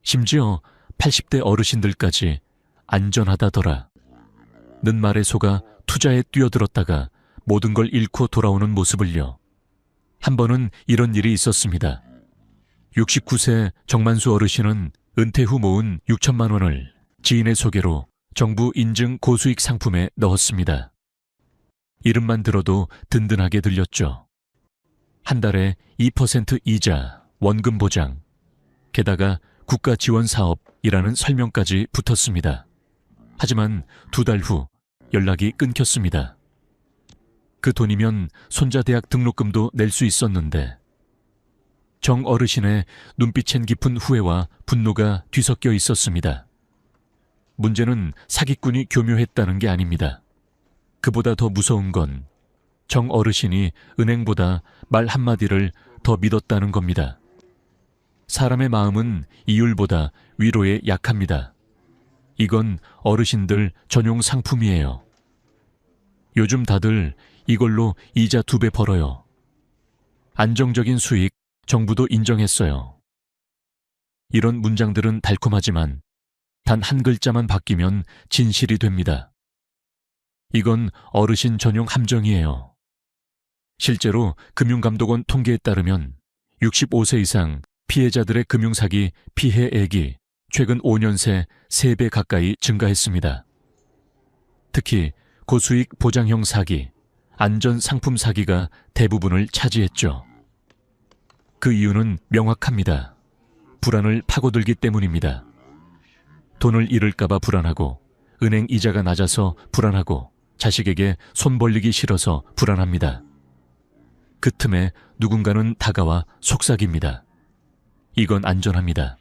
심지어 80대 어르신들까지 안전하다더라 는 말에 속아 투자에 뛰어들었다가 모든 걸 잃고 돌아오는 모습을요. 한 번은 이런 일이 있었습니다. 69세 정만수 어르신은 은퇴 후 모은 6천만 원을 지인의 소개로 정부 인증 고수익 상품에 넣었습니다. 이름만 들어도 든든하게 들렸죠. 한 달에 2% 이자, 원금 보장, 게다가 국가 지원 사업이라는 설명까지 붙었습니다. 하지만 2달 후 연락이 끊겼습니다. 그 돈이면 손자 대학 등록금도 낼 수 있었는데 정 어르신의 눈빛엔 깊은 후회와 분노가 뒤섞여 있었습니다. 문제는 사기꾼이 교묘했다는 게 아닙니다. 그보다 더 무서운 건 정 어르신이 은행보다 말 한마디를 더 믿었다는 겁니다. 사람의 마음은 이율보다 위로에 약합니다. 이건 어르신들 전용 상품이에요. 요즘 다들 이걸로 이자 2배 벌어요. 안정적인 수익 정부도 인정했어요. 이런 문장들은 달콤하지만 단 한 글자만 바뀌면 진실이 됩니다. 이건 어르신 전용 함정이에요. 실제로 금융감독원 통계에 따르면 65세 이상 피해자들의 금융사기 피해액이 최근 5년 새 3배 가까이 증가했습니다. 특히 고수익 보장형 사기, 안전상품 사기가 대부분을 차지했죠. 그 이유는 명확합니다. 불안을 파고들기 때문입니다. 돈을 잃을까봐 불안하고, 은행 이자가 낮아서 불안하고, 자식에게 손 벌리기 싫어서 불안합니다. 그 틈에 누군가는 다가와 속삭입니다. 이건 안전합니다.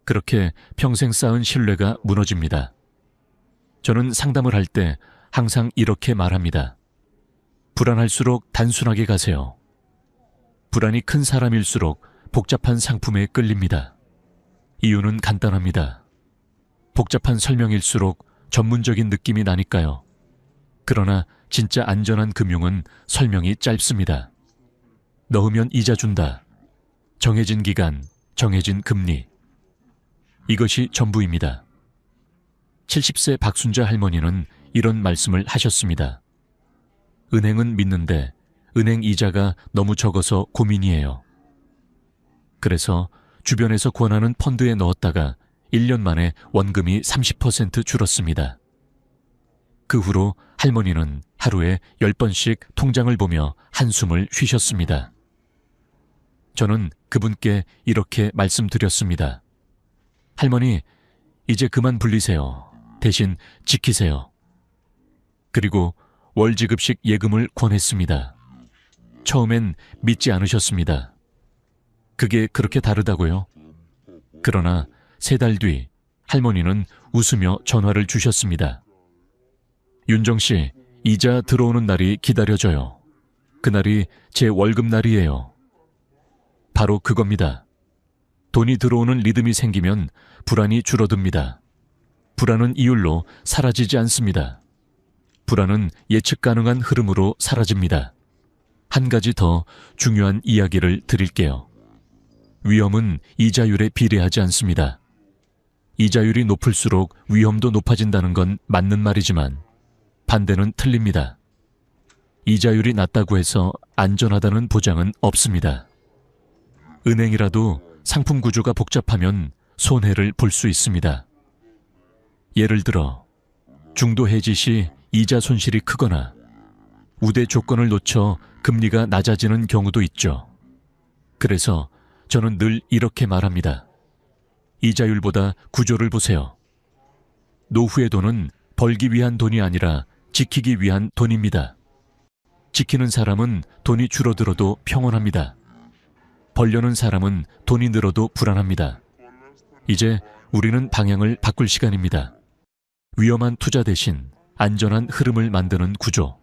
그렇게 평생 쌓은 신뢰가 무너집니다. 저는 상담을 할 때 항상 이렇게 말합니다. 불안할수록 단순하게 가세요. 불안이 큰 사람일수록 복잡한 상품에 끌립니다. 이유는 간단합니다. 복잡한 설명일수록 전문적인 느낌이 나니까요. 그러나 진짜 안전한 금융은 설명이 짧습니다. 넣으면 이자 준다. 정해진 기간, 정해진 금리. 이것이 전부입니다. 70세 박순자 할머니는 이런 말씀을 하셨습니다. 은행은 믿는데 은행 이자가 너무 적어서 고민이에요. 그래서 주변에서 권하는 펀드에 넣었다가 1년 만에 원금이 30% 줄었습니다. 그 후로 할머니는 하루에 10번씩 통장을 보며 한숨을 쉬셨습니다. 저는 그분께 이렇게 말씀드렸습니다. 할머니, 이제 그만 불리세요. 대신 지키세요. 그리고 월지급식 예금을 권했습니다. 처음엔 믿지 않으셨습니다. 그게 그렇게 다르다고요? 그러나 3달 뒤 할머니는 웃으며 전화를 주셨습니다. 윤정 씨, 이자 들어오는 날이 기다려져요. 그날이 제 월급날이에요. 바로 그겁니다. 돈이 들어오는 리듬이 생기면 불안이 줄어듭니다. 불안은 이율로 사라지지 않습니다. 불안은 예측 가능한 흐름으로 사라집니다. 한 가지 더 중요한 이야기를 드릴게요. 위험은 이자율에 비례하지 않습니다. 이자율이 높을수록 위험도 높아진다는 건 맞는 말이지만 반대는 틀립니다. 이자율이 낮다고 해서 안전하다는 보장은 없습니다. 은행이라도 상품 구조가 복잡하면 손해를 볼 수 있습니다. 예를 들어 중도 해지 시 이자 손실이 크거나 우대 조건을 놓쳐 금리가 낮아지는 경우도 있죠. 그래서 저는 늘 이렇게 말합니다. 이자율보다 구조를 보세요. 노후의 돈은 벌기 위한 돈이 아니라 지키기 위한 돈입니다. 지키는 사람은 돈이 줄어들어도 평온합니다. 벌려는 사람은 돈이 늘어도 불안합니다. 이제 우리는 방향을 바꿀 시간입니다. 위험한 투자 대신 안전한 흐름을 만드는 구조.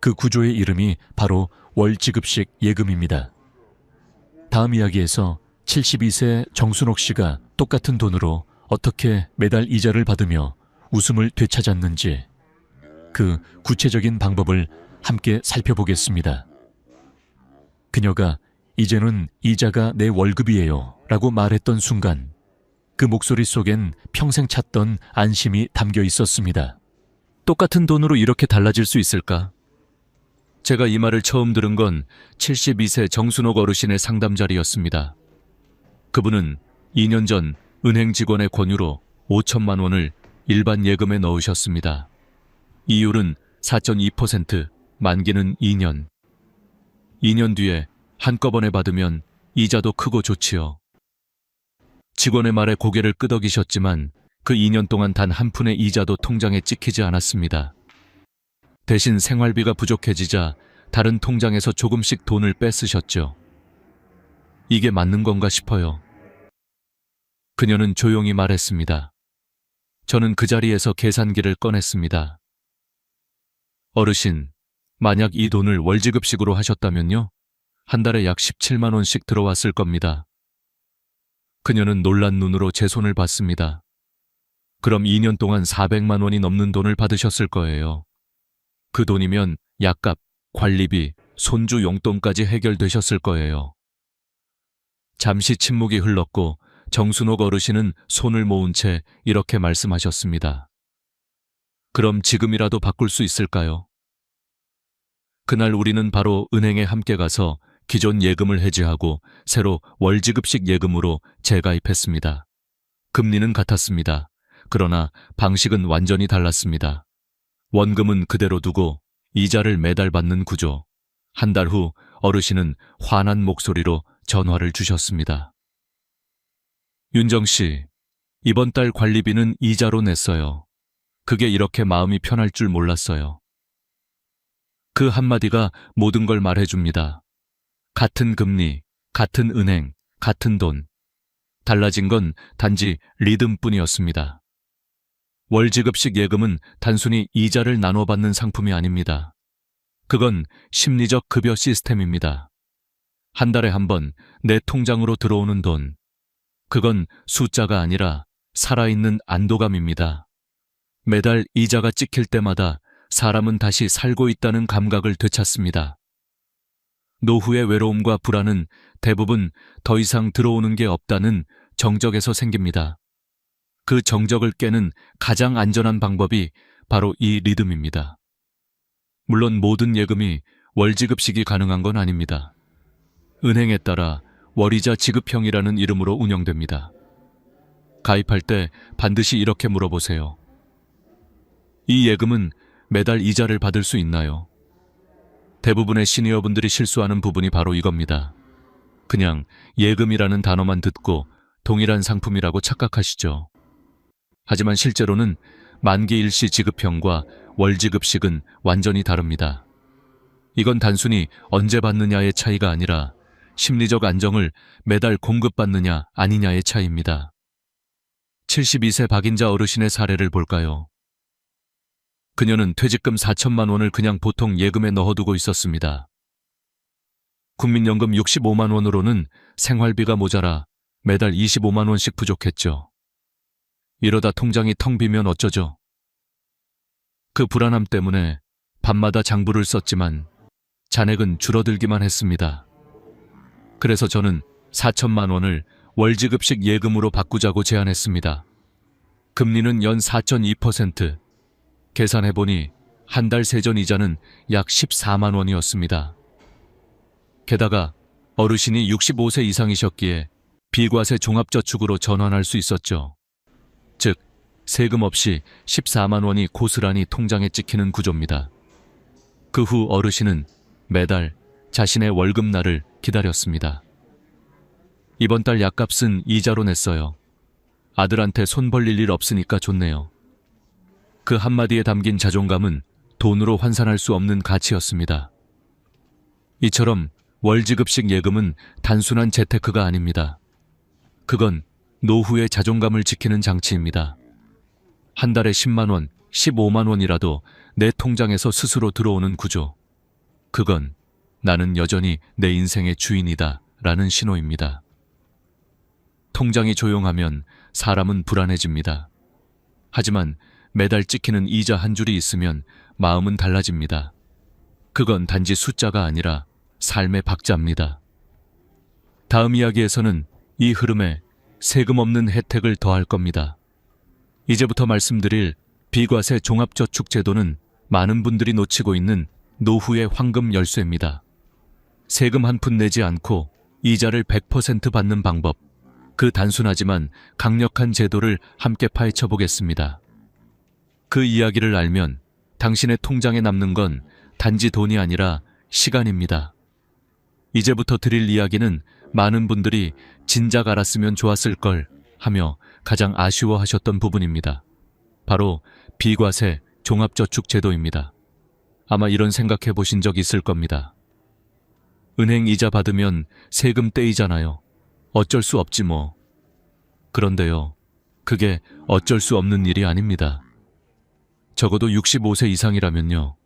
그 구조의 이름이 바로 월지급식 예금입니다. 다음 이야기에서 72세 정순옥 씨가 똑같은 돈으로 어떻게 매달 이자를 받으며 웃음을 되찾았는지 그 구체적인 방법을 함께 살펴보겠습니다. 그녀가 이제는 이자가 내 월급이에요 라고 말했던 순간 그 목소리 속엔 평생 찾던 안심이 담겨 있었습니다. 똑같은 돈으로 이렇게 달라질 수 있을까? 제가 이 말을 처음 들은 건 72세 정순옥 어르신의 상담 자리였습니다. 그분은 2년 전 은행 직원의 권유로 5천만 원을 일반 예금에 넣으셨습니다. 이율은 4.2%, 만기는 2년. 2년 뒤에 한꺼번에 받으면 이자도 크고 좋지요. 직원의 말에 고개를 끄덕이셨지만 그 2년 동안 단 한 푼의 이자도 통장에 찍히지 않았습니다. 대신 생활비가 부족해지자 다른 통장에서 조금씩 돈을 뺏으셨죠. 이게 맞는 건가 싶어요. 그녀는 조용히 말했습니다. 저는 그 자리에서 계산기를 꺼냈습니다. 어르신, 만약 이 돈을 월지급식으로 하셨다면요? 한 달에 약 17만 원씩 들어왔을 겁니다. 그녀는 놀란 눈으로 제 손을 봤습니다. 그럼 2년 동안 400만 원이 넘는 돈을 받으셨을 거예요. 그 돈이면 약값, 관리비, 손주 용돈까지 해결되셨을 거예요. 잠시 침묵이 흘렀고 정순옥 어르신은 손을 모은 채 이렇게 말씀하셨습니다. 그럼 지금이라도 바꿀 수 있을까요? 그날 우리는 바로 은행에 함께 가서 기존 예금을 해지하고 새로 월지급식 예금으로 재가입했습니다. 금리는 같았습니다. 그러나 방식은 완전히 달랐습니다. 원금은 그대로 두고 이자를 매달 받는 구조. 한 달 후 어르신은 환한 목소리로 전화를 주셨습니다. 윤정 씨, 이번 달 관리비는 이자로 냈어요. 그게 이렇게 마음이 편할 줄 몰랐어요. 그 한마디가 모든 걸 말해줍니다. 같은 금리, 같은 은행, 같은 돈. 달라진 건 단지 리듬뿐이었습니다. 월지급식 예금은 단순히 이자를 나눠받는 상품이 아닙니다. 그건 심리적 급여 시스템입니다. 한 달에 한 번 내 통장으로 들어오는 돈. 그건 숫자가 아니라 살아있는 안도감입니다. 매달 이자가 찍힐 때마다 사람은 다시 살고 있다는 감각을 되찾습니다. 노후의 외로움과 불안은 대부분 더 이상 들어오는 게 없다는 정적에서 생깁니다. 그 정적을 깨는 가장 안전한 방법이 바로 이 리듬입니다. 물론 모든 예금이 월지급식이 가능한 건 아닙니다. 은행에 따라 월이자 지급형이라는 이름으로 운영됩니다. 가입할 때 반드시 이렇게 물어보세요. 이 예금은 매달 이자를 받을 수 있나요? 대부분의 시니어분들이 실수하는 부분이 바로 이겁니다. 그냥 예금이라는 단어만 듣고 동일한 상품이라고 착각하시죠. 하지만 실제로는 만기 일시 지급형과 월지급식은 완전히 다릅니다. 이건 단순히 언제 받느냐의 차이가 아니라 심리적 안정을 매달 공급받느냐 아니냐의 차이입니다. 72세 박인자 어르신의 사례를 볼까요? 그녀는 퇴직금 4천만 원을 그냥 보통 예금에 넣어두고 있었습니다. 국민연금 65만 원으로는 생활비가 모자라 매달 25만 원씩 부족했죠. 이러다 통장이 텅 비면 어쩌죠? 그 불안함 때문에 밤마다 장부를 썼지만 잔액은 줄어들기만 했습니다. 그래서 저는 4천만 원을 월지급식 예금으로 바꾸자고 제안했습니다. 금리는 연 4.2%, 계산해보니 한 달 세전 이자는 약 14만 원이었습니다. 게다가 어르신이 65세 이상이셨기에 비과세 종합저축으로 전환할 수 있었죠. 즉, 세금 없이 14만 원이 고스란히 통장에 찍히는 구조입니다. 그 후 어르신은 매달 자신의 월급날을 기다렸습니다. 이번 달 약값은 이자로 냈어요. 아들한테 손 벌릴 일 없으니까 좋네요. 그 한마디에 담긴 자존감은 돈으로 환산할 수 없는 가치였습니다. 이처럼 월지급식 예금은 단순한 재테크가 아닙니다. 그건 노후의 자존감을 지키는 장치입니다. 한 달에 10만 원, 15만 원이라도 내 통장에서 스스로 들어오는 구조. 그건 나는 여전히 내 인생의 주인이다 라는 신호입니다. 통장이 조용하면 사람은 불안해집니다. 하지만 매달 찍히는 이자 한 줄이 있으면 마음은 달라집니다. 그건 단지 숫자가 아니라 삶의 박자입니다. 다음 이야기에서는 이 흐름에 세금 없는 혜택을 더할 겁니다. 이제부터 말씀드릴 비과세 종합저축제도는 많은 분들이 놓치고 있는 노후의 황금 열쇠입니다. 세금 한 푼 내지 않고 이자를 100% 받는 방법, 그 단순하지만 강력한 제도를 함께 파헤쳐 보겠습니다. 그 이야기를 알면 당신의 통장에 남는 건 단지 돈이 아니라 시간입니다. 이제부터 드릴 이야기는 많은 분들이 진작 알았으면 좋았을 걸 하며 가장 아쉬워하셨던 부분입니다. 바로 비과세 종합저축제도입니다. 아마 이런 생각해 보신 적 있을 겁니다. 은행 이자 받으면 세금 떼이잖아요. 어쩔 수 없지 뭐. 그런데요, 그게 어쩔 수 없는 일이 아닙니다. 적어도 65세 이상이라면요.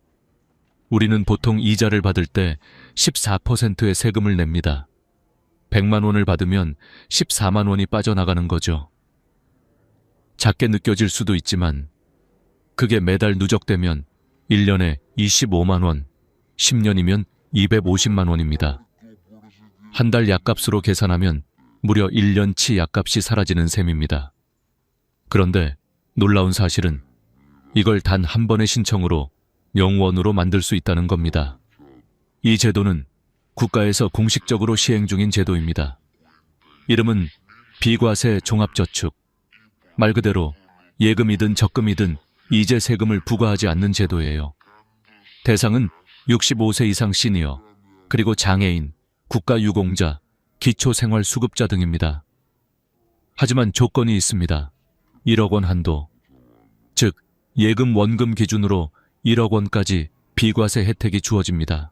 우리는 보통 이자를 받을 때 14%의 세금을 냅니다. 100만 원을 받으면 14만 원이 빠져나가는 거죠. 작게 느껴질 수도 있지만 그게 매달 누적되면 1년에 25만 원, 10년이면 250만 원입니다. 한 달 약값으로 계산하면 무려 1년치 약값이 사라지는 셈입니다. 그런데 놀라운 사실은 이걸 단 한 번의 신청으로 영원으로 만들 수 있다는 겁니다. 이 제도는 국가에서 공식적으로 시행 중인 제도입니다. 이름은 비과세 종합저축. 말 그대로 예금이든 적금이든 이제 세금을 부과하지 않는 제도예요. 대상은 65세 이상 시니어, 그리고 장애인, 국가유공자, 기초생활수급자 등입니다. 하지만 조건이 있습니다. 1억 원 한도, 즉 예금 원금 기준으로 1억 원까지 비과세 혜택이 주어집니다.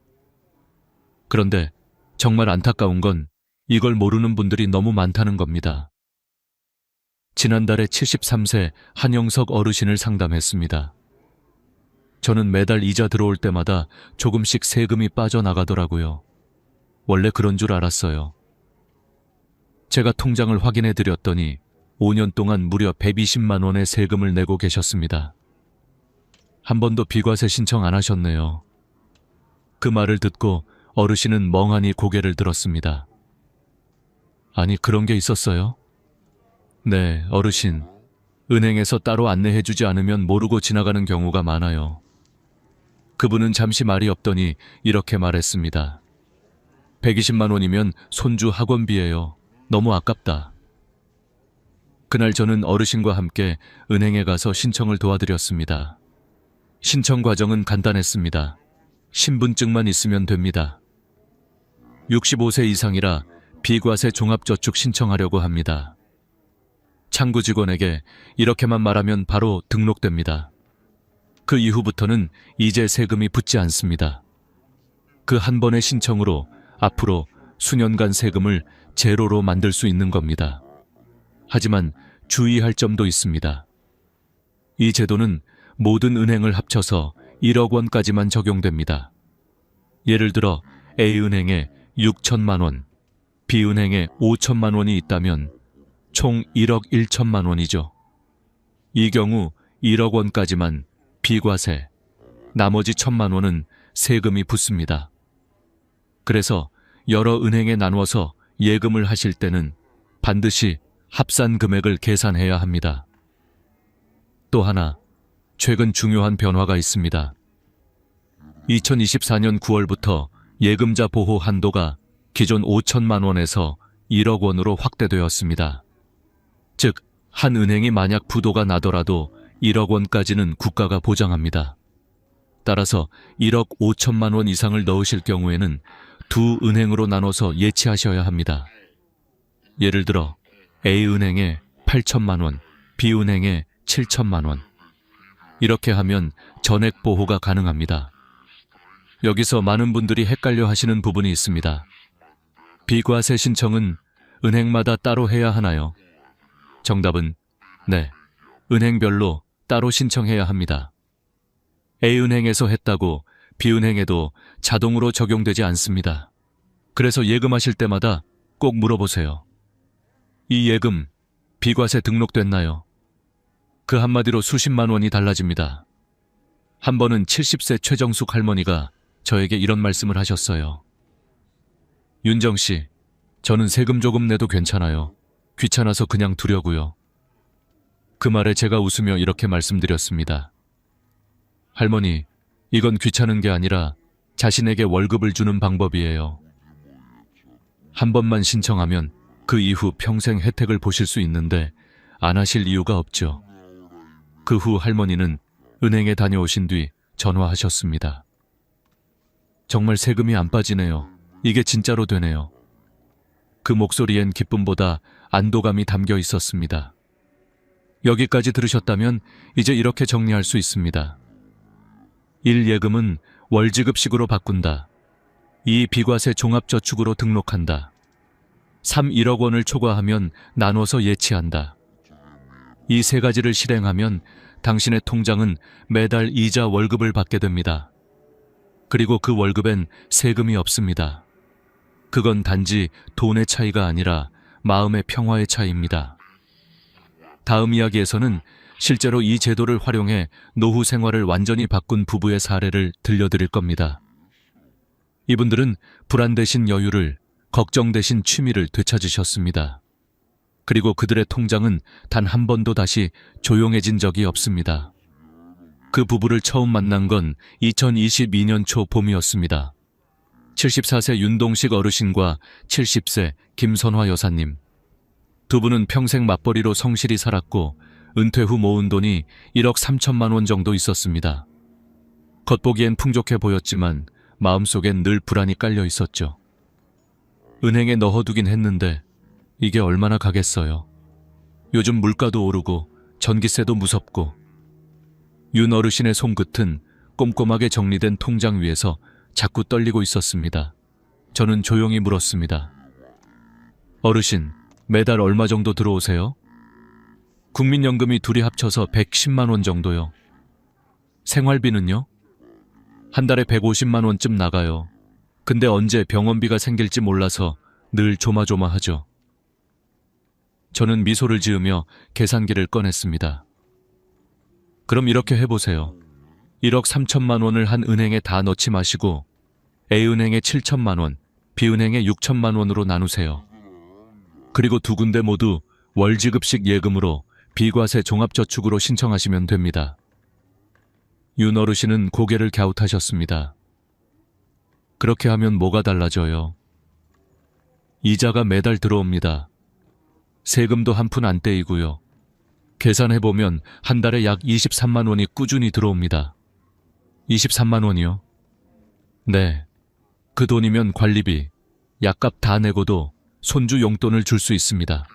그런데 정말 안타까운 건 이걸 모르는 분들이 너무 많다는 겁니다. 지난달에 73세 한영석 어르신을 상담했습니다. 저는 매달 이자 들어올 때마다 조금씩 세금이 빠져나가더라고요. 원래 그런 줄 알았어요. 제가 통장을 확인해 드렸더니 5년 동안 무려 120만 원의 세금을 내고 계셨습니다. 한 번도 비과세 신청 안 하셨네요. 그 말을 듣고 어르신은 멍하니 고개를 들었습니다. 아니, 그런 게 있었어요? 네, 어르신. 은행에서 따로 안내해주지 않으면 모르고 지나가는 경우가 많아요. 그분은 잠시 말이 없더니 이렇게 말했습니다. 120만 원이면 손주 학원비예요. 너무 아깝다. 그날 저는 어르신과 함께 은행에 가서 신청을 도와드렸습니다. 신청 과정은 간단했습니다. 신분증만 있으면 됩니다. 65세 이상이라 비과세 종합저축 신청하려고 합니다. 창구 직원에게 이렇게만 말하면 바로 등록됩니다. 그 이후부터는 이제 세금이 붙지 않습니다. 그 한 번의 신청으로 앞으로 수년간 세금을 제로로 만들 수 있는 겁니다. 하지만 주의할 점도 있습니다. 이 제도는 모든 은행을 합쳐서 1억 원까지만 적용됩니다. 예를 들어 A은행에 6천만 원, B은행에 5천만 원이 있다면 총 1억 1천만 원이죠. 이 경우 1억 원까지만 비과세, 나머지 1천만 원은 세금이 붙습니다. 그래서 여러 은행에 나누어서 예금을 하실 때는 반드시 합산 금액을 계산해야 합니다. 또 하나, 최근 중요한 변화가 있습니다. 2024년 9월부터 예금자 보호 한도가 기존 5천만 원에서 1억 원으로 확대되었습니다. 즉, 한 은행이 만약 부도가 나더라도 1억 원까지는 국가가 보장합니다. 따라서 1억 5천만 원 이상을 넣으실 경우에는 두 은행으로 나눠서 예치하셔야 합니다. 예를 들어 A은행에 8천만 원, B은행에 7천만 원. 이렇게 하면 전액 보호가 가능합니다. 여기서 많은 분들이 헷갈려 하시는 부분이 있습니다. 비과세 신청은 은행마다 따로 해야 하나요? 정답은 네, 은행별로 따로 신청해야 합니다. A은행에서 했다고 B은행에도 자동으로 적용되지 않습니다. 그래서 예금하실 때마다 꼭 물어보세요. 이 예금 비과세 등록됐나요? 그 한마디로 수십만 원이 달라집니다. 한 번은 70세 최정숙 할머니가 저에게 이런 말씀을 하셨어요. 윤정 씨, 저는 세금 조금 내도 괜찮아요. 귀찮아서 그냥 두려고요. 그 말에 제가 웃으며 이렇게 말씀드렸습니다. 할머니, 이건 귀찮은 게 아니라 자신에게 월급을 주는 방법이에요. 한 번만 신청하면 그 이후 평생 혜택을 보실 수 있는데 안 하실 이유가 없죠. 그 후 할머니는 은행에 다녀오신 뒤 전화하셨습니다. 정말 세금이 안 빠지네요. 이게 진짜로 되네요. 그 목소리엔 기쁨보다 안도감이 담겨 있었습니다. 여기까지 들으셨다면 이제 이렇게 정리할 수 있습니다. 1. 예금은 월지급식으로 바꾼다. 2. 비과세 종합저축으로 등록한다. 3. 1억 원을 초과하면 나눠서 예치한다. 이 세 가지를 실행하면 당신의 통장은 매달 이자 월급을 받게 됩니다. 그리고 그 월급엔 세금이 없습니다. 그건 단지 돈의 차이가 아니라 마음의 평화의 차이입니다. 다음 이야기에서는 실제로 이 제도를 활용해 노후 생활을 완전히 바꾼 부부의 사례를 들려드릴 겁니다. 이분들은 불안 대신 여유를, 걱정 대신 취미를 되찾으셨습니다. 그리고 그들의 통장은 단 한 번도 다시 조용해진 적이 없습니다. 그 부부를 처음 만난 건 2022년 초 봄이었습니다. 74세 윤동식 어르신과 70세 김선화 여사님. 두 분은 평생 맞벌이로 성실히 살았고 은퇴 후 모은 돈이 1억 3천만 원 정도 있었습니다. 겉보기엔 풍족해 보였지만 마음속엔 늘 불안이 깔려 있었죠. 은행에 넣어두긴 했는데 이게 얼마나 가겠어요. 요즘 물가도 오르고 전기세도 무섭고. 윤 어르신의 손끝은 꼼꼼하게 정리된 통장 위에서 자꾸 떨리고 있었습니다. 저는 조용히 물었습니다. 어르신, 매달 얼마 정도 들어오세요? 국민연금이 둘이 합쳐서 110만 원 정도요. 생활비는요? 한 달에 150만 원쯤 나가요. 근데 언제 병원비가 생길지 몰라서 늘 조마조마하죠. 저는 미소를 지으며 계산기를 꺼냈습니다. 그럼 이렇게 해보세요. 1억 3천만 원을 한 은행에 다 넣지 마시고 A은행에 7천만 원, B은행에 6천만 원으로 나누세요. 그리고 두 군데 모두 월지급식 예금으로 비과세 종합저축으로 신청하시면 됩니다. 윤 어르신은 고개를 갸웃하셨습니다. 그렇게 하면 뭐가 달라져요? 이자가 매달 들어옵니다. 세금도 한 푼 안 떼이고요. 계산해보면 한 달에 약 23만 원이 꾸준히 들어옵니다. 23만 원이요? 네. 그 돈이면 관리비, 약값 다 내고도 손주 용돈을 줄 수 있습니다.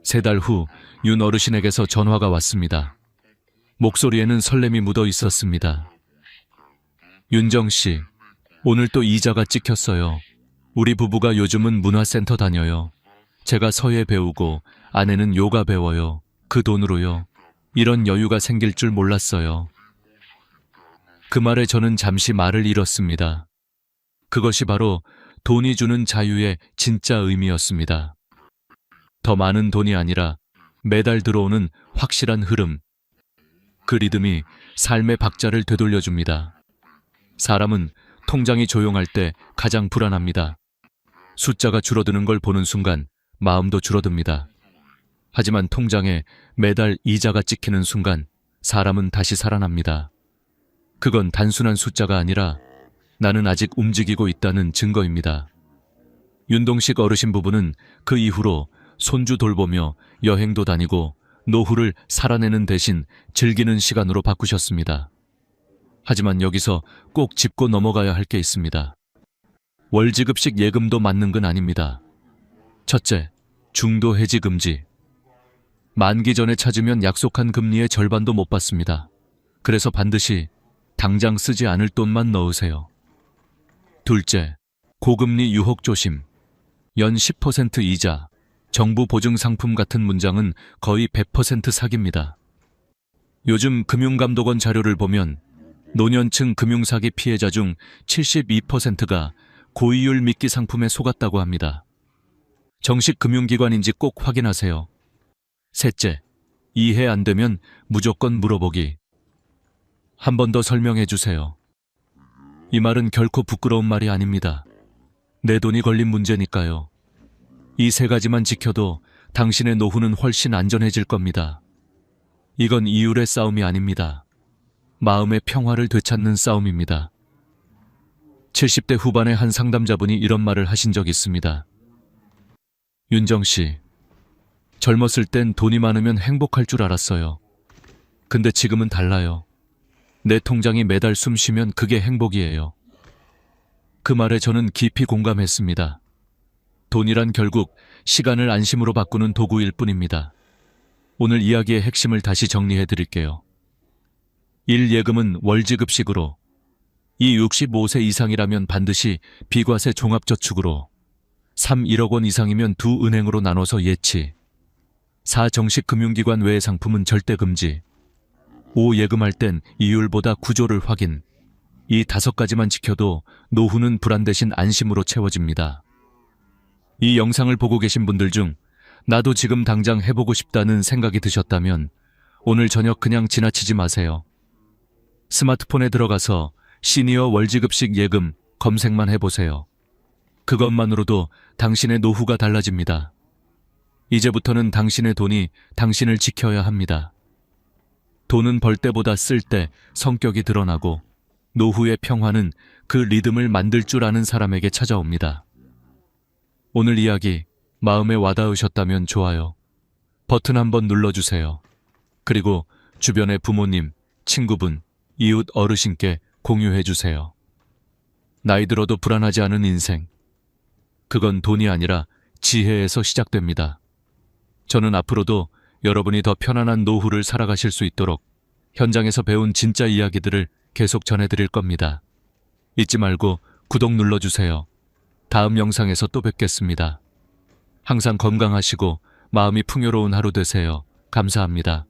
3달 후 윤 어르신에게서 전화가 왔습니다. 목소리에는 설렘이 묻어 있었습니다. 윤정 씨, 오늘 또 이자가 찍혔어요. 우리 부부가 요즘은 문화센터 다녀요. 제가 서예 배우고 아내는 요가 배워요. 그 돈으로요. 이런 여유가 생길 줄 몰랐어요. 그 말에 저는 잠시 말을 잃었습니다. 그것이 바로 돈이 주는 자유의 진짜 의미였습니다. 더 많은 돈이 아니라 매달 들어오는 확실한 흐름. 그 리듬이 삶의 박자를 되돌려줍니다. 사람은 통장이 조용할 때 가장 불안합니다. 숫자가 줄어드는 걸 보는 순간 마음도 줄어듭니다. 하지만 통장에 매달 이자가 찍히는 순간 사람은 다시 살아납니다. 그건 단순한 숫자가 아니라 나는 아직 움직이고 있다는 증거입니다. 윤동식 어르신 부부는 그 이후로 손주 돌보며 여행도 다니고 노후를 살아내는 대신 즐기는 시간으로 바꾸셨습니다. 하지만 여기서 꼭 짚고 넘어가야 할 게 있습니다. 월지급식 예금도 맞는 건 아닙니다. 첫째, 중도 해지 금지. 만기 전에 찾으면 약속한 금리의 절반도 못 받습니다. 그래서 반드시 당장 쓰지 않을 돈만 넣으세요. 둘째, 고금리 유혹 조심. 연 10% 이자, 정부 보증 상품 같은 문장은 거의 100% 사기입니다. 요즘 금융감독원 자료를 보면 노년층 금융사기 피해자 중 72%가 고이율 미끼 상품에 속았다고 합니다. 정식 금융기관인지 꼭 확인하세요. 셋째, 이해 안 되면 무조건 물어보기. 한 번 더 설명해 주세요. 이 말은 결코 부끄러운 말이 아닙니다. 내 돈이 걸린 문제니까요. 이 세 가지만 지켜도 당신의 노후는 훨씬 안전해질 겁니다. 이건 이율의 싸움이 아닙니다. 마음의 평화를 되찾는 싸움입니다. 70대 후반의 한 상담자분이 이런 말을 하신 적이 있습니다. 윤정 씨, 젊었을 땐 돈이 많으면 행복할 줄 알았어요. 근데 지금은 달라요. 내 통장이 매달 숨 쉬면 그게 행복이에요. 그 말에 저는 깊이 공감했습니다. 돈이란 결국 시간을 안심으로 바꾸는 도구일 뿐입니다. 오늘 이야기의 핵심을 다시 정리해 드릴게요. 1. 예금은 월지급식으로. 2. 65세 이상이라면 반드시 비과세 종합저축으로. 3. 1억 원 이상이면 두 은행으로 나눠서 예치. 4. 정식 금융기관 외의 상품은 절대 금지. 5. 예금할 땐 이율보다 구조를 확인. 이 5가지만 지켜도 노후는 불안 대신 안심으로 채워집니다. 이 영상을 보고 계신 분들 중 나도 지금 당장 해보고 싶다는 생각이 드셨다면 오늘 저녁 그냥 지나치지 마세요. 스마트폰에 들어가서 시니어 월지급식 예금 검색만 해보세요. 그것만으로도 당신의 노후가 달라집니다. 이제부터는 당신의 돈이 당신을 지켜야 합니다. 돈은 벌 때보다 쓸 때 성격이 드러나고 노후의 평화는 그 리듬을 만들 줄 아는 사람에게 찾아옵니다. 오늘 이야기 마음에 와닿으셨다면 좋아요. 버튼 한번 눌러주세요. 그리고 주변의 부모님, 친구분, 이웃 어르신께 공유해주세요. 나이 들어도 불안하지 않은 인생. 그건 돈이 아니라 지혜에서 시작됩니다. 저는 앞으로도 여러분이 더 편안한 노후를 살아가실 수 있도록 현장에서 배운 진짜 이야기들을 계속 전해드릴 겁니다. 잊지 말고 구독 눌러주세요. 다음 영상에서 또 뵙겠습니다. 항상 건강하시고 마음이 풍요로운 하루 되세요. 감사합니다.